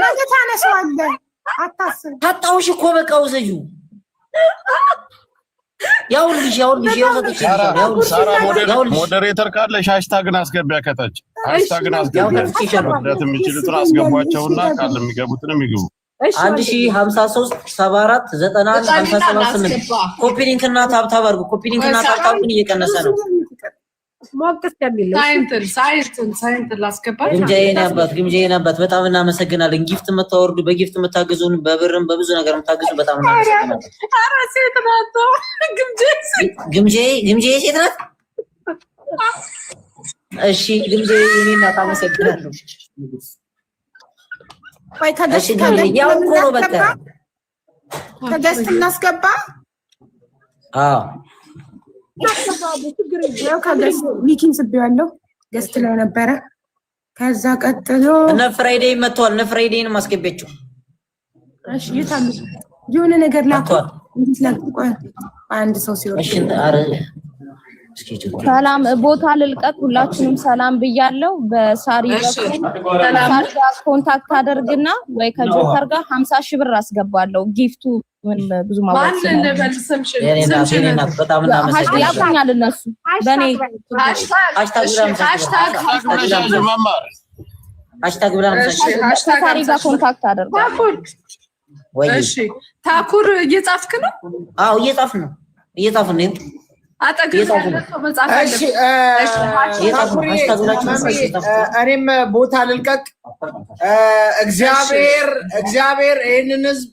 ነገ ታነሳዋለህ አታስብ ታጣውሽ እኮ በቃ ውሰጁ ያውልሽ ሳራ ሞዴሬተር ካለሽ ሃሽታግን አስገቢያ ከታች ሃሽታግን አስገቢያ ወደት የሚችሉትን አስገቧቸውና ካለ የሚገቡትንም ይግቡ 1053 74 91 578 ኮፒ ሊንክ እና ታብታብ አድርጉ ኮፒ ሊንክ እና ታብታብን እየቀነሰ ነው ሞቅስ ከሚለው ሳይንትን ላስገባ ግምጄን አባት በጣም እናመሰግናለን ጊፍት መታወርዱ በጊፍት መታገዙን በብርም በብዙ ነገር መታገዙ በጣም እናመሰግናለን አራ ሴት ናት ግምጄ ሴት ናት እሺ ግምጄ እኔና ታመሰግናለሁ ወይ ተደስታ ያው ኮሮ በቃ ተደስታ እናስገባ ያው ከደስ ሚኪን ስብያለሁ ገስት ላይ ነበረ ከዛ ቀጥሎ እነ ፍራይዴይ መጥቷል እነ ፍራይዴይን ማስገበችው እሺ ይታሉ የሆነ ነገር ላኩ እንዴት ላኩ አንድ ሰው ሲወር እሺ አረ ሰላም ቦታ ልልቀቅ ሁላችንም ሰላም ብያለሁ በሳሪ ኮንታክት አደርግና ወይ ከጆከር ጋር 50,000 ብር አስገባለሁ ጊፍቱ ምን ብዙ ማለት ነው የኔና በጣም እናመሰግናለን ያቁኛል እነሱ በኔ ሃሽታግ ብለን ሳሪ ጋር ኮንታክት አደርጋለሁ እሺ ታኩር እየጻፍክ ነው አዎ እየጻፍን ነው እሺ እኔም ቦታ ልልቀቅ እግዚአብሔር ይሄንን ህዝብ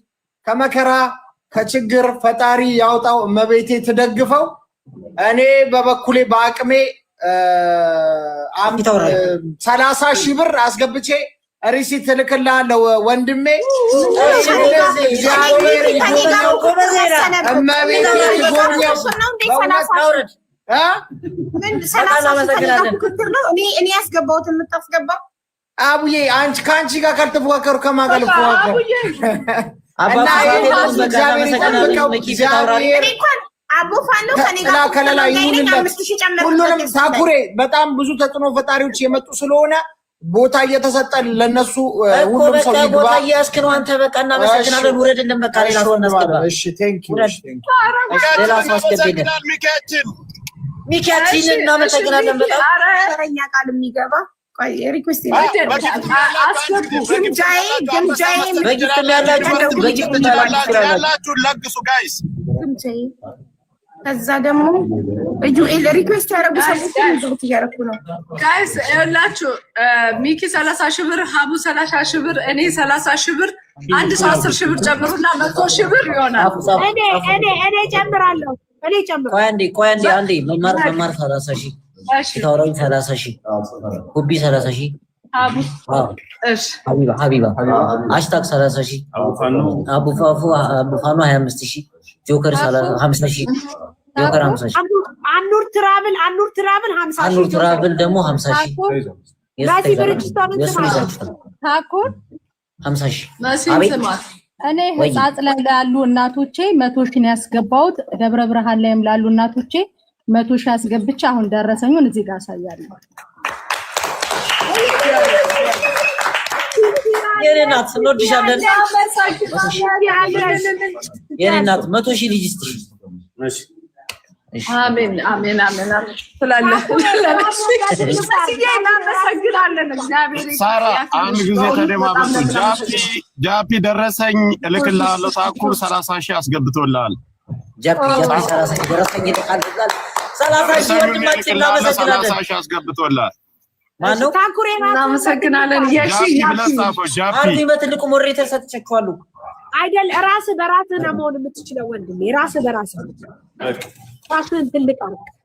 ከመከራ ከችግር ፈጣሪ ያውጣው እመቤቴ ትደግፈው እኔ በበኩሌ በአቅሜ 30,000 ብር አስገብቼ ሪሲት ልክልሃለሁ ወንድሜ እግዚአብሔር ይጎብኘው እመቤቴ ይጎብኘው እኔ ያስገባሁት የምታስገባው አቡዬ አንቺ ካንቺ ጋር ካልተፎካከሩ ከማን ጋር ልፎካከሩ እና እግዚአብሔር ይጠብቀው እግዚአብሔር አቦፋኖ ከኔ ጋር ከለላ ይሁንለት ሁሉንም ታኩሬ በጣም ብዙ ተጽዕኖ ፈጣሪዎች የመጡ ስለሆነ ቦታ እየተሰጠ ለነሱ ሁሉም ሰው ይግባ ቦታ ያስከኑ አንተ በቃ እናመሰግናለን ውረድልን በቃ ሌላ ሰው እናስገባ እሺ ቴንክ ዩ ሌላ ሰው አስገቢልን ሚካኤል እናመሰግናለን በጣም ተረኛ ቃል የሚገባ ቆይ ሪኩዌስት ግምጃዬ በጊፍት ያላችሁ ለግሱ ጋይስ ከዛ ደግሞ ጁኤል ሪኩዌስት ያደረጉ ሰዎች እያደረኩ ነው ጋይስ ያላችሁ ሚኪ 30,000 ብር ሀቡ 30,000 ብር እኔ 30,000 ብር አንድ ሰው 10,000 ብር ጨምሩና 100,000 ብር ይሆናል እኔ ጨምራለሁ ቆይ አንዴ መማር 30,000 ታውራኝ 30,000 ሁቢ 30,000 ሀቡ እሺ ሀቢባ ሃሽታግ 30,000 አቡፋፉ 25,000 ጆከር 50,000 ጆከር 50,000 አኑር ትራብል 50,000 አኑር ትራብል ደግሞ 50,000 ራሲ በርጅስታን ታኩር 50,000 አቤት እኔ ህጻጽ ላይ ላሉ እናቶቼ 100,000 ያስገባሁት ደብረ ብርሃን ላይም ላሉ እናቶቼ 100,000 ያስገብቻ አሁን ደረሰኙን እዚህ ጋር አሳያለሁ የኔናት እንወድሻለን የኔናት 100,000 ልጅ እስቲ አሜን አሜን አሜን ትላለህ ሳራ አንድ ጊዜ ተደማመጡ ጃፒ ደረሰኝ እልክልሃለሁ ታኩር 30,000 አስገብቶልሃል ጃፒ 30,000 ደረሰኝ ይተካልላል 30,000 ወንድማችን እናመሰግናለን 30,000 አስገብቶልሃል ማነው ታኩሬ እናመሰግናለን ጃፒ አርዲ በትልቁ ሞዴሬተር ሰጥቻችኋለሁ አይደል ራስ በራስህ ነው መሆን የምትችለው ወንድሜ ራስ በራስህ ራስህን ትልቅ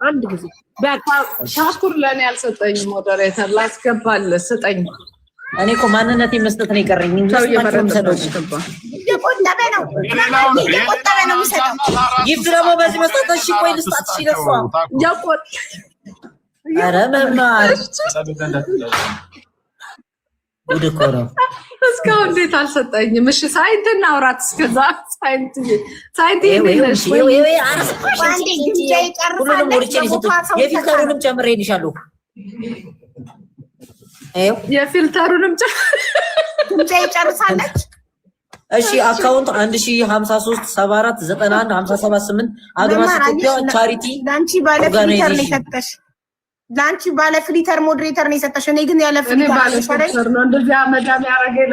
አንድ ጊዜ በቃ ታኩር ለኔ ያልሰጠኝ ሞዴሬተር ላስገባልህ ስጠኝ እኔ እኮ ማንነቴ መስጠት ነው የቀረኝ እንጂ እየቆጠበ ነው የሚሰጠው ጊፍት ደግሞ በዚህ መስጠት እሺ ቆይ ልስጣት ሲለሷ ኧረ መማር ጉድ እኮ ነው እስካሁን እንዴት አልሰጠኝም እሺ ሳይንትና አውራት እስከዛ ሳይንት ሁሉንም ወርቼ እንዴ ጨርሳለች። እሺ አካውንት 105374915778 አግማስ ኢትዮጵያ ቻሪቲ ላንቺ ባለ ፍሊተር ነው የሰጠሽ። ላንቺ ባለ ፍሊተር ሞዴሬተር ነው የሰጠሽ። እኔ ግን ያለ ፍሊተር ነው እንደዚህ አመዳም ያረገኝ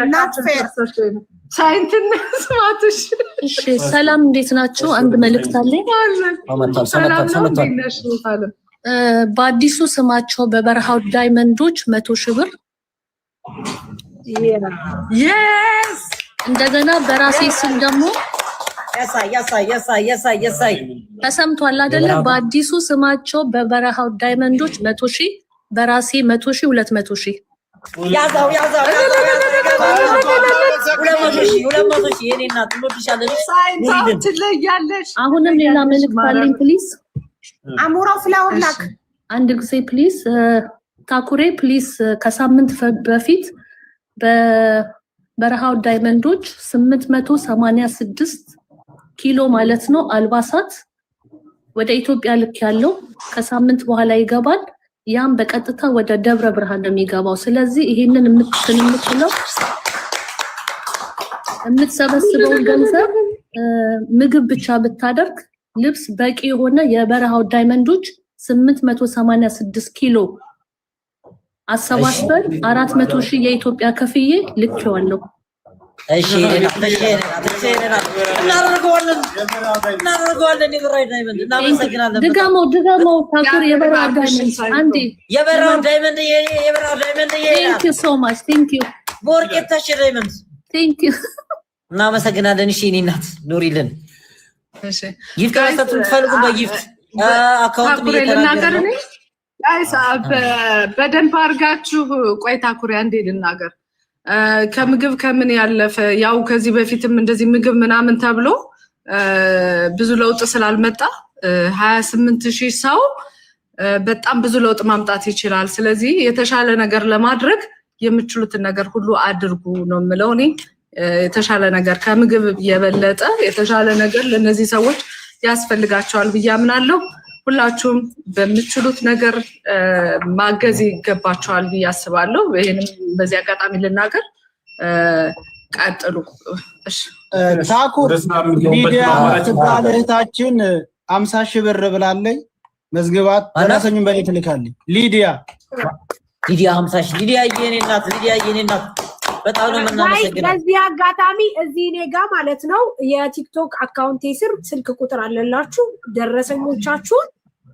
ሳይንትን ስማትሽ። እሺ ሰላም እንዴት ናችሁ? አንድ መልእክት አለኝ። በአዲሱ ስማቸው በበረሃው ዳይመንዶች 100,000 ብር yes እንደገና በራሴ ስም ደግሞ ያሳይ ተሰምቷል አይደለ? በአዲሱ ስማቸው በበረሃው ዳይመንዶች 100,000 በራሴ 100,000 200,000 ያዛው 200,000 የኔ እናት እንወድሻለን። ትለያለሽ። አሁንም ሌላ መልእክት አለኝ ፕሊዝ። አሞራው ፍላወር ላክ አንድ ጊዜ ፕሊዝ። ታኩሬ ፕሊዝ ከሳምንት በፊት በበረሃው ዳይመንዶች 886 ኪሎ ማለት ነው አልባሳት ወደ ኢትዮጵያ ልክ ያለው ከሳምንት በኋላ ይገባል። ያም በቀጥታ ወደ ደብረ ብርሃን ነው የሚገባው። ስለዚህ ይሄንን የምትችለው የምትሰበስበው ገንዘብ ምግብ ብቻ ብታደርግ ልብስ በቂ የሆነ የበረሃው ዳይመንዶች 886 ኪሎ አሰባስበን 400,000 የኢትዮጵያ ከፍዬ ልኬዋለሁ። እሺ እናደርገዋለን። የበረሃው ዳይመንድ እናመሰግናለን። ድጋሞ ታኩር የበረሃው ዳይመንድ አንዴ የበረሃው ዳይመንድ Thank you so much. Thank you. ቦርቄታሽ ዳይመንድ Thank you. እናመሰግናለን። እሺ እኔ እናት ኑሪልን። እሺ ጊፍት መስጠት የምትፈልጉ በጊፍት አካውንት ልናገር እኔ ጋይስ በደንብ አድርጋችሁ ቆይ ታኩሪ አንዴ ልናገር። ከምግብ ከምን ያለፈ ያው ከዚህ በፊትም እንደዚህ ምግብ ምናምን ተብሎ ብዙ ለውጥ ስላልመጣ 28,000 ሰው በጣም ብዙ ለውጥ ማምጣት ይችላል። ስለዚህ የተሻለ ነገር ለማድረግ የምትችሉትን ነገር ሁሉ አድርጉ ነው የምለው እኔ። የተሻለ ነገር ከምግብ የበለጠ የተሻለ ነገር ለነዚህ ሰዎች ያስፈልጋቸዋል ብዬ አምናለሁ። ሁላችሁም በምትችሉት ነገር ማገዝ ይገባቸዋል ብዬ አስባለሁ። ይሄንም በዚህ አጋጣሚ ልናገር። ቀጥሉ። እሺ ታኩር ሊዲያ ትባል እህታችን 50,000 ብር ብላለኝ። መዝግባት ደረሰኙን በኔ ትልካለኝ። ሊዲያ 50,000 ሊዲያ የኔ እናት በጣም ነው የምናመሰግነው። በዚህ አጋጣሚ እዚህ እኔ ጋር ማለት ነው የቲክቶክ አካውንቴ ስር ስልክ ቁጥር አለላችሁ። ደረሰኞቻችሁን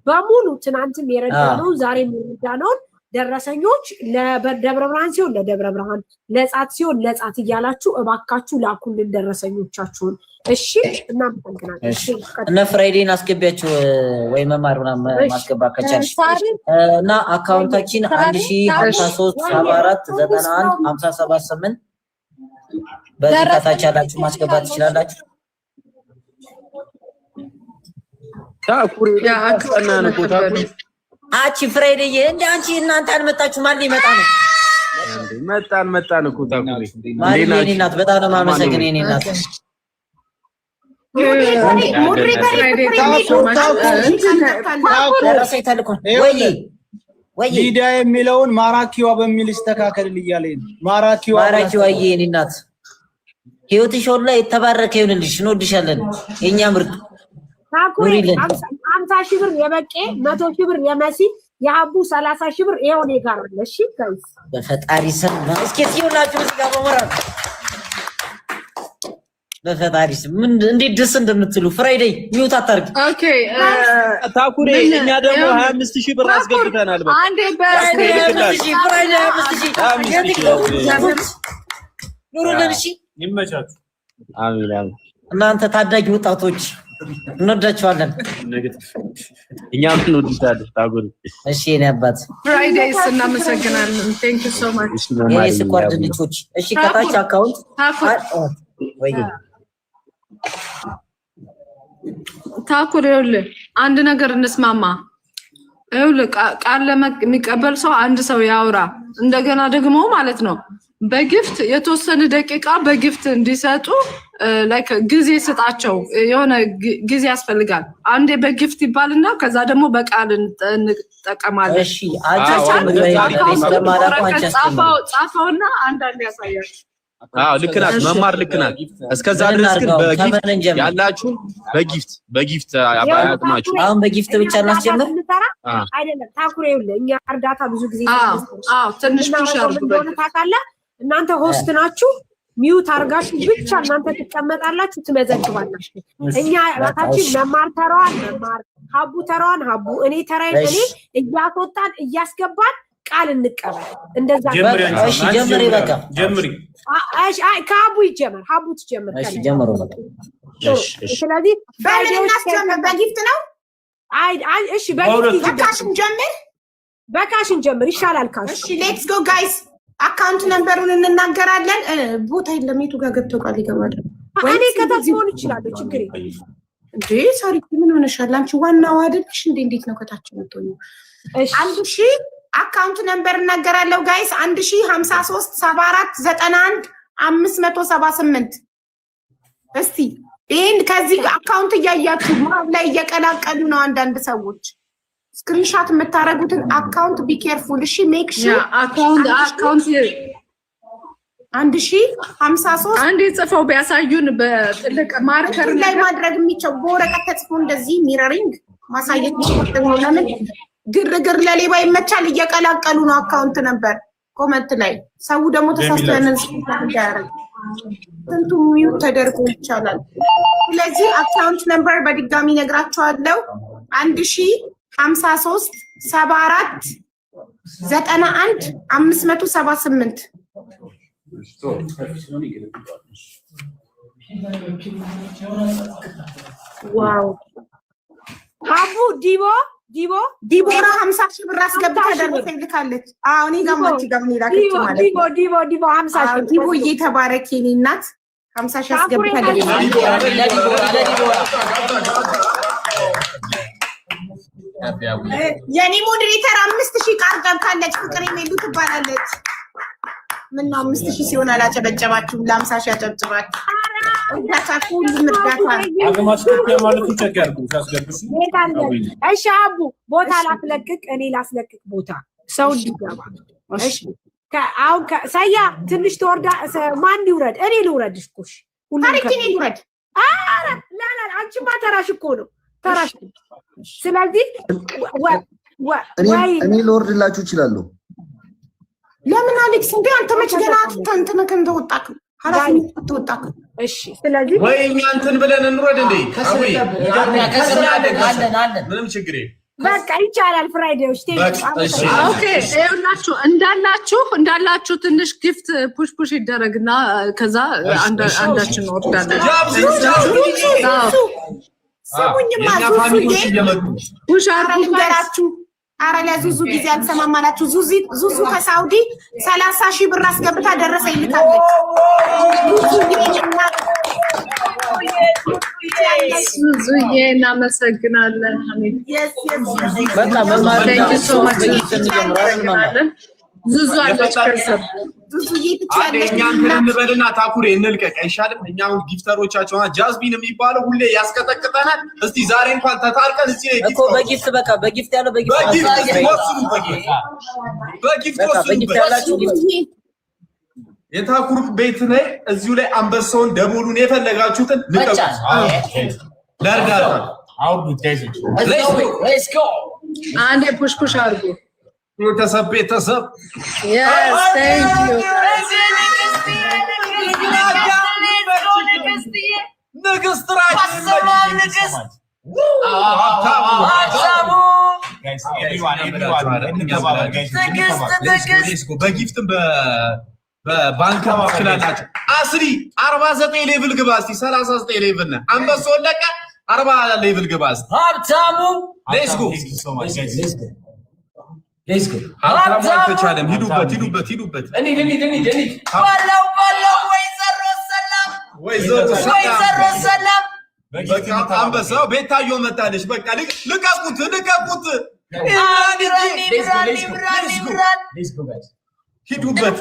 በሙሉ ትናንትም የረዳነው ዛሬም የረዳነውን ደረሰኞች ለደብረ ብርሃን ሲሆን ለደብረ ብርሃን፣ ለጻት ሲሆን ለጻት እያላችሁ እባካችሁ ላኩልን ደረሰኞቻችሁን። እሺ እናመሰግናለን። እሺ እነ ፍራይዴን አስገቢያችሁ ወይ መማር ምናምን ማስገባት ከቻልሽ እና አካውንታችን 105374915778 በዚህ ከታች ያላችሁ ማስገባት ትችላላችሁ። ታኩሪ አቺ ፍራይዴ እንደ አንቺ እናንተ አልመጣችሁ ማን ሊመጣ ነው? መጣን እኮ ታኩሪ ማን እናት በጣም ነው የማመሰግነው የኔ እናት። ሊዲያ የሚለውን ማራኪዋ በሚል ይስተካከልል እያለኝ ነው። ማራኪዋ የኔ እናት ህይወትሽ ሁሉ የተባረከ ይሁንልሽ። እንወድሻለን የኛ ምርጥ። ታኩሪ 50,000 ብር የበቄ 100,000 ብር የመሲ የአቡ 30,000 ብር ይሄው ነው ጋር አለ። እሺ ጋይስ በፈጣሪ ስም እስኪ ሲውላችሁ እዚህ ጋር በመራር በፈጣሪ ስም ምን እንዴት ደስ እንደምትሉ ፍራይዴይ ሚውት አታርግ። ኦኬ ታኩሪ እኛ ደግሞ 25,000 ብር አስገብተናል። በቃ አንዴ ፍራይዴይ 25,000 ኑሩልን። እሺ ይመቻችሁ። አሜን። እናንተ ታዳጊ ወጣቶች እንወዳችኋለን። እኛም እንወድሻለን ታኩሪ። እሺ የኔ አባት ፍራይዴይስ እናመሰግናለን። ቴንክ ዩ ሶ ማች የኔ ስኳር ድንቾች። እሺ ከታች አካውንት ወይ ታኩር ይኸውልህ አንድ ነገር እንስማማ። ይኸውልህ ቃል የሚቀበል ሰው አንድ ሰው ያውራ። እንደገና ደግሞ ማለት ነው በጊፍት የተወሰነ ደቂቃ በጊፍት እንዲሰጡ ላይክ ጊዜ ስጣቸው። የሆነ ጊዜ ያስፈልጋል። አንዴ በጊፍት ይባልና ከዛ ደግሞ በቃል እንጠቀማለን። እሺ ጻፈውና አንዳንድ ያሳያል። ልክ ናት መማር ልክ ናት። እስከዛ ድረስ ግን በጊፍት ያላችሁ በጊፍት አባያጥማችሁ አሁን በጊፍት ብቻ እናስጀምር አይደለም። ታኩሬ ይኸውልህ እኛ እርዳታ ብዙ ጊዜ ትንሽ ፑሽ አድርጉ ታውቃለህ። እናንተ ሆስት ናችሁ፣ ሚውት አድርጋችሁ ብቻ እናንተ ትቀመጣላችሁ፣ ትመዘግባላችሁ። እኛ ራሳችን መማር ተራዋን መማር፣ ሀቡ ተራዋን ሀቡ፣ እኔ ተራዬን እኔ እያስወጣን እያስገባን ቃል እንቀበል። እንደዛ እሺ ጀምሪ በቃ ጀምሪ። ከሀቡ ይጀመር። ሀቡ ትጀምር። እሺ ጀምሩ በቃ ስለዚህ በጊፍት ነው። እሺ በጊፍት በካሽን ጀምር። በካሽን ጀምር ይሻላል ካሽ። እሺ ሌትስ ጎ ጋይስ። አካውንት ነምበሩን እንናገራለን። ቦታ የለም። የቱ ጋር ገብቶ ቃል ይገባል? እኔ ከታች ሆን ይችላል። ችግር የለም እንዴ። ሳሪ ምን ሆነሻል አንቺ? ዋናው አይደልሽ እንዴ? እንዴት ነው ከታች የምትሆኚው? እሺ 1000 አካውንት ነምበር እናገራለሁ ጋይስ። 1053 74 91 578 እስቲ ይሄን ከዚህ አካውንት እያያችሁ ማብ ላይ እየቀላቀሉ ነው አንዳንድ ሰዎች። ስክሪንሾት የምታረጉትን አካውንት ቢ ኬርፉል እሺ። ሜክ ሹር አካውንት 1053 አንዴ ጽፈው ቢያሳዩን በትልቅ ማርከር ላይ ማድረግ የሚቻል በወረቀት ተጽፎ እንደዚህ ሚረሪንግ ማሳየት ነው። ለምን ግርግር ለሌባ ይመቻል። እየቀላቀሉ ነው አካውንት ነበር ኮመንት ላይ። ሰው ደግሞ ተሳስተን ያደርጋል ስንቱ ሚውት ተደርጎ ይቻላል። ስለዚህ አካውንት ነምበር በድጋሚ ነግራችኋለሁ 1053 74 91 578 ዋው ሀቡ ዲቦራ 50 ሺህ ብር አስገብታ ደረሰኝ ልካለች። አዎ እኔ ጋማች ጋር ምን ይላከች ማለት ዲቦ 50 ሺህ ዲቦ እየተባረክ የኔ እናት 50 ሺህ አስገብታ ደረሰኝ የኔ ሞዴሬተር 5000 ቃል ገብታለች። ፍቅር የሚሉ ትባላለች። ምን ነው 5000 ሲሆን አላጨበጨባችሁም? ለ50 ሺህ አጨብጭባችሁ እርዳታችሁ ሁሉም እርዳታ አገማሽ ኢትዮጵያ ማለት ይቸገርኩ ሲያስገብስ። እሺ አቡ ቦታ ላስለቅቅ፣ እኔ ላስለቅቅ ቦታ ሰው እንዲገባ። እሺ አሁን ሳያ ትንሽ ተወርዳ ማን ይውረድ? እኔ ልውረድ እኮሽ ታሪክ እኔ ልውረድ? ኧረ ላላ አንቺማ ተራሽ እኮ ነው ተራሽ። ስለዚህ እኔ ልወርድላችሁ እችላለሁ። ለምን አሌክስ እንዴ አንተ መች ገና ተንተነከ እንደወጣክ ኃላፊነት ተወጣክ። እሺ ስለዚህ ወይ እኛ እንትን ብለን እንውረድ እንዴ? አለን ምንም ችግር የለም። በቃ ይቻላል። ፍራይዴዎች ኦኬ። ይኸውላችሁ እንዳላችሁ ትንሽ ጊፍት ፑሽ ይደረግና ከዛ አንዳችን እንወርዳለን። ስሙኝማ ፑሽ አርጉላችሁ። አረ ለዙዙ ጊዜ አልሰማማላችሁ። ዙዙ ከሳውዲ 30 ሺህ ብር አስገብታ ደረሰ ይልካለች። ዙዙዬ እናመሰግናለን። በቃ መማር ዙዙ አለች ከስር ዙዙዬ እኛ እንትን እንበልና ታኩሬ እንልቀቅ አይሻልም? እኛ አሁን ጊፍተሮቻቸው ጃዝሚን የሚባለው ሁሌ ያስቀጠቅጠናል። እስቲ ዛሬ እንኳን ተታርቀን እስቲ እኮ በጊፍት በቃ በጊፍት ያለው በጊፍት ያላችሁ የታኩር ቤት ላይ እዚሁ ላይ አንበሳውን ደቦሉን የፈለጋችሁትን ልቀቁ። ለእርዳታ አውርዱት ጋይሶች። ሌትስ ጎ አንዴ ፑሽ አድርጉ። ቤተሰብ yes thank you በጊፍትም በባንክ ትችላላችሁ። 49 ሌቭል ግባ እስቲ 39 ሌቭል ነህ። አንበሳው ለቀ 40 ሌቭል ግባ እስቲ ሀብታሙ ሌትስ ጎ ሀብታሙ አልተቻለም። ሂዱበት ወይዘሮ ሰላም አንበሳው ቤታዮ መታለች። በቃ ልቀቁት ሂዱበት።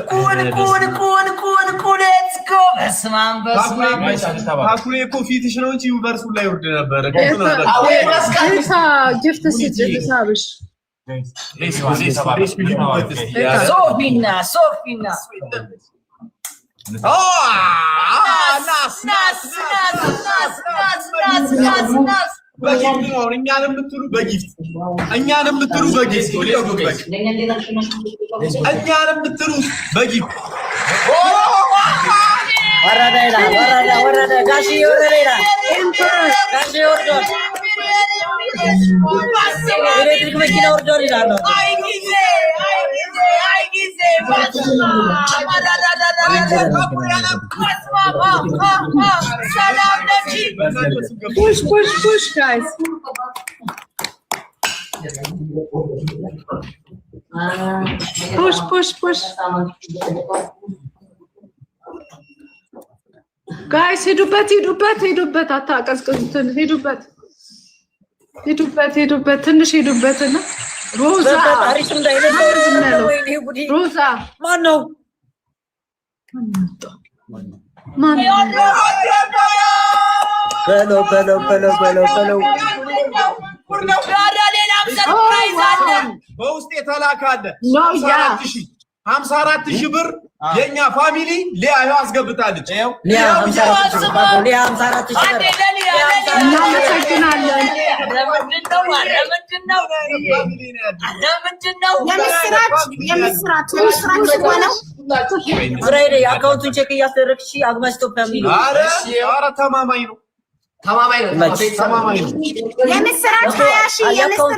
ታኩሬ እኮ ፊትሽ ነው እንጂ ዩኒቨርሱ ላይ ይወርድ ነበር። ጊፍት ሲሳብሽ ሶፊና በጊፍት ነው እኛንም ብትሉ በጊፍት እኛንም ብትሉ በጊፍት እኛንም ብትሉ በጊፍት ወረደ ጋሺ ወረደ ጋሺ ወርዶ ኤሌክትሪክ መኪና ወርዶ ይላል push guys push guys ሄዱበት አታቀዝቅዙትን ሄዱበት ትንሽ ሄዱበትና ሮዛ ማን ነው በውስጥ የተላካለ 54,000 ብር የኛ ፋሚሊ ሊያ አስገብታለች። ሊያ 54,000 እናመሰግናለን። የምስራች ሆነው ፍራይዴ አካውንቱን ቼክ እያስደረግሽ አግማስ ኢትዮጵያ የሚሉ ኧረ ተማማኝ ነው። የምስራች 20,000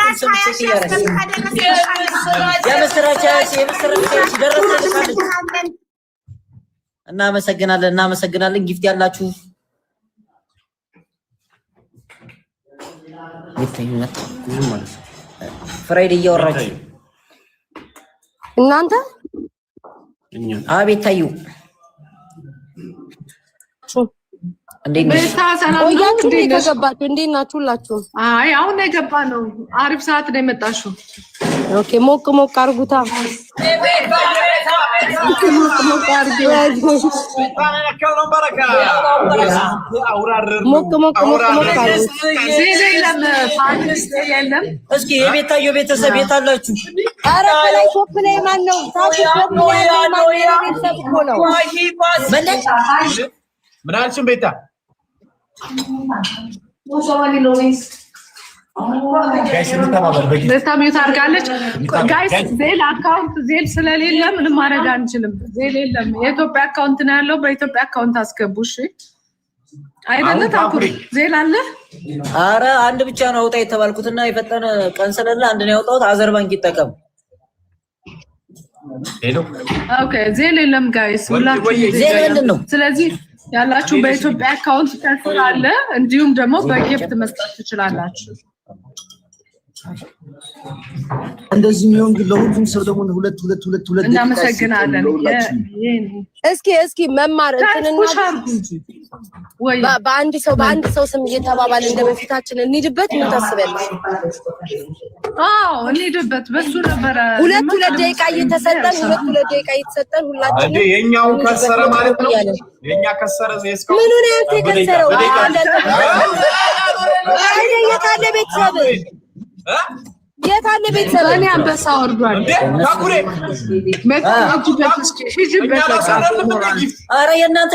ደረሰልሽ። እናመሰግናለን። ጊፍት ያላችሁ ፍራይዴ እያወራችሁ እናንተ አቤት ታዩ ቆያችሁ እንዴ ከገባችሁ? እንዴት ናችሁ ሁላችሁ? አይ አሁን የገባ ነው። አሪፍ ሰዓት ነው የመጣሽው። ኦኬ ሞቅ አርጉታ። እስኪ የቤታዮ ቤተሰብ የት አላችሁ? ኧረ ከላይ ሾፕ ላይ ማን ነው? ቤተሰብ እኮ ነው። ምን አልሽም ቤታ? ሚዩት አድርጋለች። ጋይስ ዜል አካውንት ዜል ስለሌለ ምንም ማድረግ አንችልም። ዜል የለም። የኢትዮጵያ አካውንት ነው ያለው። በኢትዮጵያ አካውንት አስገቡ። እሺ አይደለ? ታኩሪ ዜል አለ? አረ አንድ ብቻ ነው አውጣ የተባልኩትና የፈጠነ ቀን ስለሌለ አንድ ነው ያወጣሁት። አዘር ባንክ ይጠቀም። ኦኬ ዜል የለም ጋይስ ሁላችሁ ዜል ምንድን ነው? ስለዚህ ያላችሁ በኢትዮጵያ አካውንት ከስር አለ። እንዲሁም ደግሞ በጊፍት መስጠት ትችላላችሁ። እንደዚህ የሚሆን ግን ለሁሉም ሰው ደግሞ ሁለት እናመሰግናለን። እስኪ መማር በአንድ ሰው ስም እየተባባል እንደ በፊታችን እንሂድበት። ምን ታስቢያለሽ? አዎ እንሂድበት። በሱ ነበረ ሁለት ደቂቃ እየተሰጠን ሁላችን እንዴ የኛው ከሰረ ማለት ነው። የኛ ከሰረ ዘስከው ምን ነው ያንተ ከሰረው? የታለ ቤተሰብ የታለ ቤተሰብ? እኔ አንበሳ ወርዷል እንዴ ታኩሬ መጣችበት። እስኪ ሂጂበት። አረ የእናንተ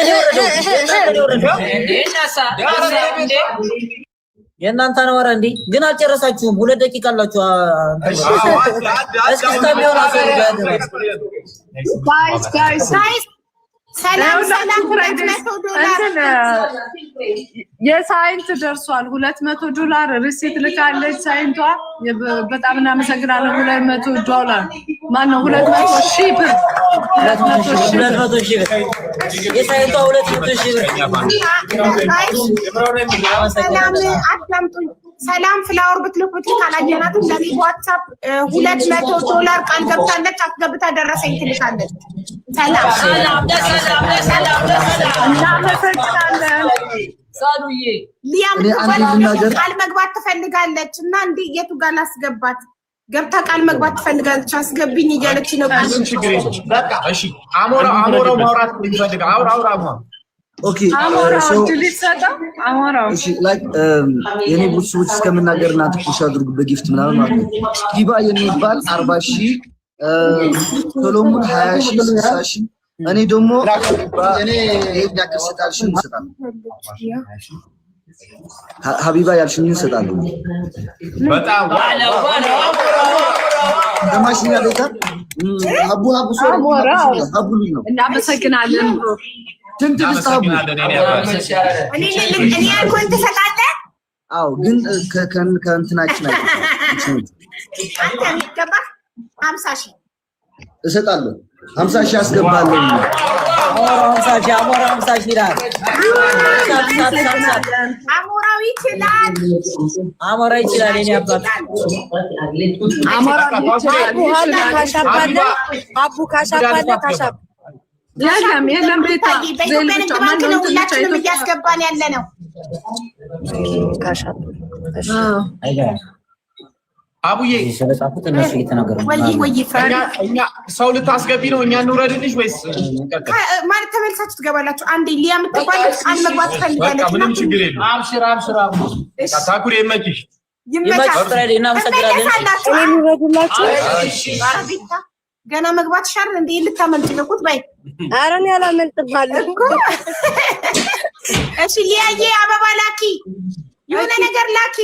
የእናንተ ነው። አረ እንዴ ግን አልጨረሳችሁም። 2 ደቂቃ አላችሁ። ጋይስ ሰላም የሳይንት ደርሷል። $200 ሪሲት ልካለች ሳይንቷ። በጣም እናመሰግናለን። $200 ማነው? 200,000 ብር 200,000 ብር የሳይንቷ 200,000 ብር። ሰላም ፍላወር ብትልኩት ካላየናትም ለኔ ዋትስአፕ $200 ቃል ገብታለች። አስገብታ ደረሰኝ ትልካለች። ሰላም እናመሰግናለን። ሳዱዬ ሊያም ቃል መግባት ትፈልጋለች እና እንዴ የቱ ጋር ላስገባት? ገብታ ቃል መግባት ትፈልጋለች። አስገብኝ እያለች ነው። በቃ እሺ አሞራው ማውራት ይፈልጋል። አውራ ኦኬ የኔ ቤተሰቦች እስከምናገር እናንተ ፑሽ አድርጉ በጊፍት ምናምን ማለት ነው። ዲባ የሚባል 40,000 ሶሎሞን 20,000 60,000 እኔ ደግሞ እኔ ያክል ሰጣልሽኝ እሰጣለሁ። ሀቢባ ያልሽኝ እሰጣለሁ። በጣም ለማሽኛ ቤታ አቡ ሶሪ አቡ ነው። እናመሰግናለን። ትንት ተስታቡ እኔ ያልኩህን ትሰጣለህ? አዎ ግን ከእንትናችን አይደለም። አንተ የሚገባህ 50,000 እሰጣለሁ። 50,000 አስገባለሁ። አሞራ 50,000 ይላል። አሞራው ይችላል። አሞራ ይችላል። የኔ አባት አቡ ካሻባለ ካሻብ የለም ቤታ በኢትዮጵያ ንግድ ባንክ ነው ሁላችንም እያስገባን ያለ ነው። ካሻብ አቡዬ ስለጻፉት እነሱ እየተናገሩ እኛ ሰው ልታስገቢ ነው? እኛ እንውረድልሽ ወይስ ማለት ተመልሳችሁ ትገባላችሁ? አንዴ ሊያ የምትባለው ቃል መግባት ትፈልጋለች። በቃ ምንም ችግር የለም። አብሽር ታኩሬ ይመችሽ። ይመችሽ። እናመሰግናለን። ገና መግባት ሻር እንዴ ልታመልጥ ነው? ቁጥ በይ። ኧረ እኔ አላመልጥም አለ እኮ። እሺ ሊያዬ አበባ ላኪ፣ የሆነ ነገር ላኪ።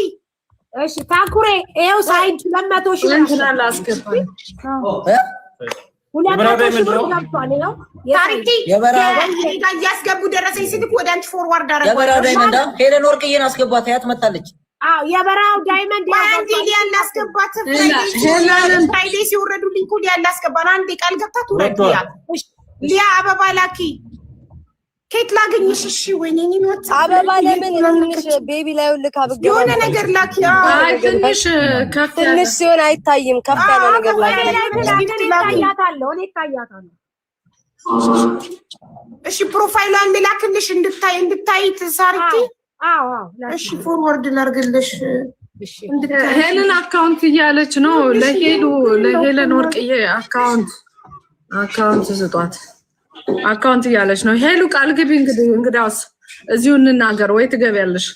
እሺ ታኩሬ ይኸው ሳይድ 200,000 እንትና ላስገባ 200,000 ብር ገብቷል። ይኸው ታሪቲ እያስገቡ ደረሰኝ ስልክ ወደ አንቺ ፎርዋርድ አደረገው። የበራው ዳይመንድ ሄለን ወርቅዬን አስገባት። ያት መጣለች። አዎ የበራው ዳይመንድ አንዴ ሊያን አስገባት። ፍራይዴ ሲወረዱልኝ እኮ ሊያን አስገባን። አንዴ ቃል ገብታ ትውረድ። ሊያ አበባ ላኪ። ኬት ላገኝሽ? እሺ ወይኔ ኒኖት አበባ ለምን ትንሽ ቤቢ ላይ ልካ ብገባ የሆነ ነገር ላኪ። አይ ትንሽ ሲሆን አይታይም። ከፍ ያለ ነገር ላኪ። እሺ ፕሮፋይሏን ልላክልሽ እንድታይ ትሳሪቲ። አዎ እሺ ፎርወርድ ላርግልሽ። ሄለን አካውንት እያለች ነው። ለሄለን ወርቅዬ አካውንት ስጧት። አካውንት እያለች ነው። ሄሉ ቃል ግቢ። እንግዲያውስ እዚሁ እንናገር ወይ ትገቢያለሽ?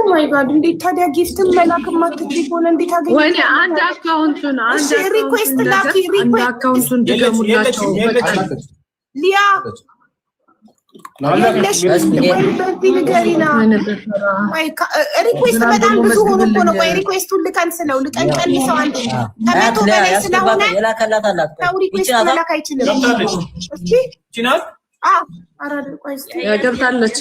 ማይ ጋድ እንዴት ታዲያ ጊፍትን መላክ ማትችይ ሆነ? እንዴት አገኘ? ወይኔ አንድ አካውንቱን ሪኩዌስት ላኪ። አካውንቱን ድገሙላቸው። ሊያ ሪኩዌስት በጣም ብዙ ሆኖ እኮ ነው። ቆይ ሪኩዌስቱን ልቀንስለው ልቀንሰው አንዴ። ከመቶ በላይ ስለሆነ ሰው ሪኩዌስት መላክ አይችልም። ገብታለች።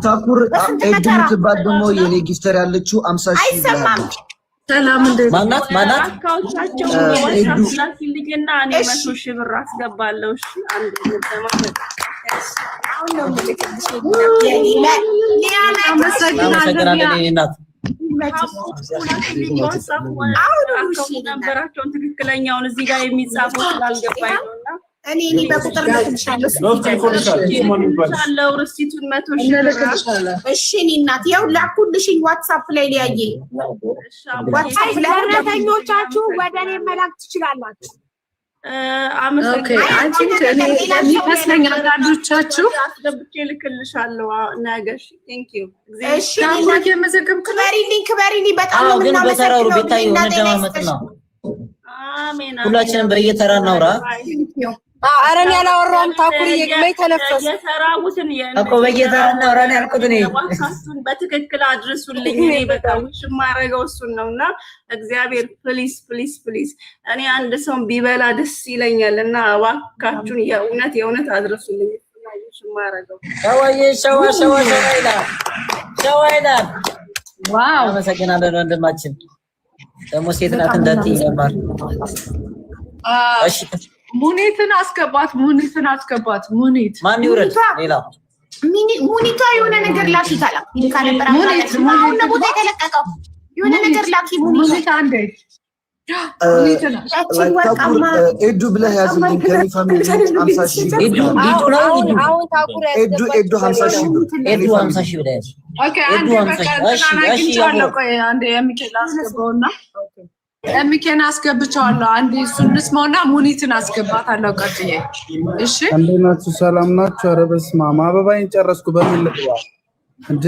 ታኩር ኤዱ የምትባል ደግሞ የኔ ጊፍተር ያለችው 50,000 አይሰማም። ሰላም እንዴት ማናት? አካውንታቸው ላኪልኝና እኔ 100,000 ብር አስገባለሁ። እሺ አንድ ለማለት አሁን ነው የምልክልሽ። ነበራቸውን ትክክለኛውን እዚህ ጋር የሚጻፈው ስላልገባኝ ነውና እኔ በቁጥር ልክልሻለሁ። ርስቲቱን 100,000 ብር። እሺ እኔ እናት ያው ላኩልሽኝ ዋትስአፕ ላይ ሊያየ ዋትስአፕ ላይ ደረሰኞቻችሁ ወደ እኔ መላክ ትችላላችሁ። የሚመስለኝ አንዳንዶቻችሁ አስገብቼ ልክልሻለሁ ነገ። ቴንክ ዩ። እሺ ክበሪልኝ። በጣም ነው ግን በተራሩ ቤታዬ እንደማመጥ ነው። አሜን። ሁላችንም በየተራ እናውራ። ኧረ እኔ አላወራሁም። ታኩሪ የግመይ ተነፈስ የተራቡትን እኮ በየተራ እናውራ ነው ያልኩት እኔ። ዋካቱን በትክክል አድርሱልኝ። እኔ በቃ ውሽ ማረገው እሱን ነውና እግዚአብሔር ፕሊዝ እኔ አንድ ሰው ቢበላ ደስ ይለኛል እና ዋካችሁን የእውነት አድርሱልኝ። ውሽ ማረገው ሸዋይላል ዋው አመሰግናለሁ ወንድማችን። ደግሞ ሴት ናት እንዳትዪ ይማር። እሺ ሙኒትን አስገባት። ሙኒት ማን ይውረድ? ሌላ ሙኒቷ የሆነ ነገር ላኪ ካላ ካለበራ አሁን ነው ቦታ የተለቀቀው። የሆነ ነገር ላኪ ሙኒት አንዴ ኤዱ ብለህ ያዝልኝ። ከኔ ፋሚሊ 50,000 ኤዱ ኤዱ 50,000 ኤዱ 50,000 ብለህ ያዝ። ኦኬ አንዴ በቃ አንዴ የሚኬላ አስገባውና ሚኬን አስገብቻለሁ። አንዴ እሱን እንስማውና ሙኒትን አስገባታለሁ ቀጥዬ። እሺ እንዴት ናችሁ? ሰላም ናችሁ? ኧረ በስመ አብ አበባዬን ጨረስኩ። በምን ልግባ እንዴ?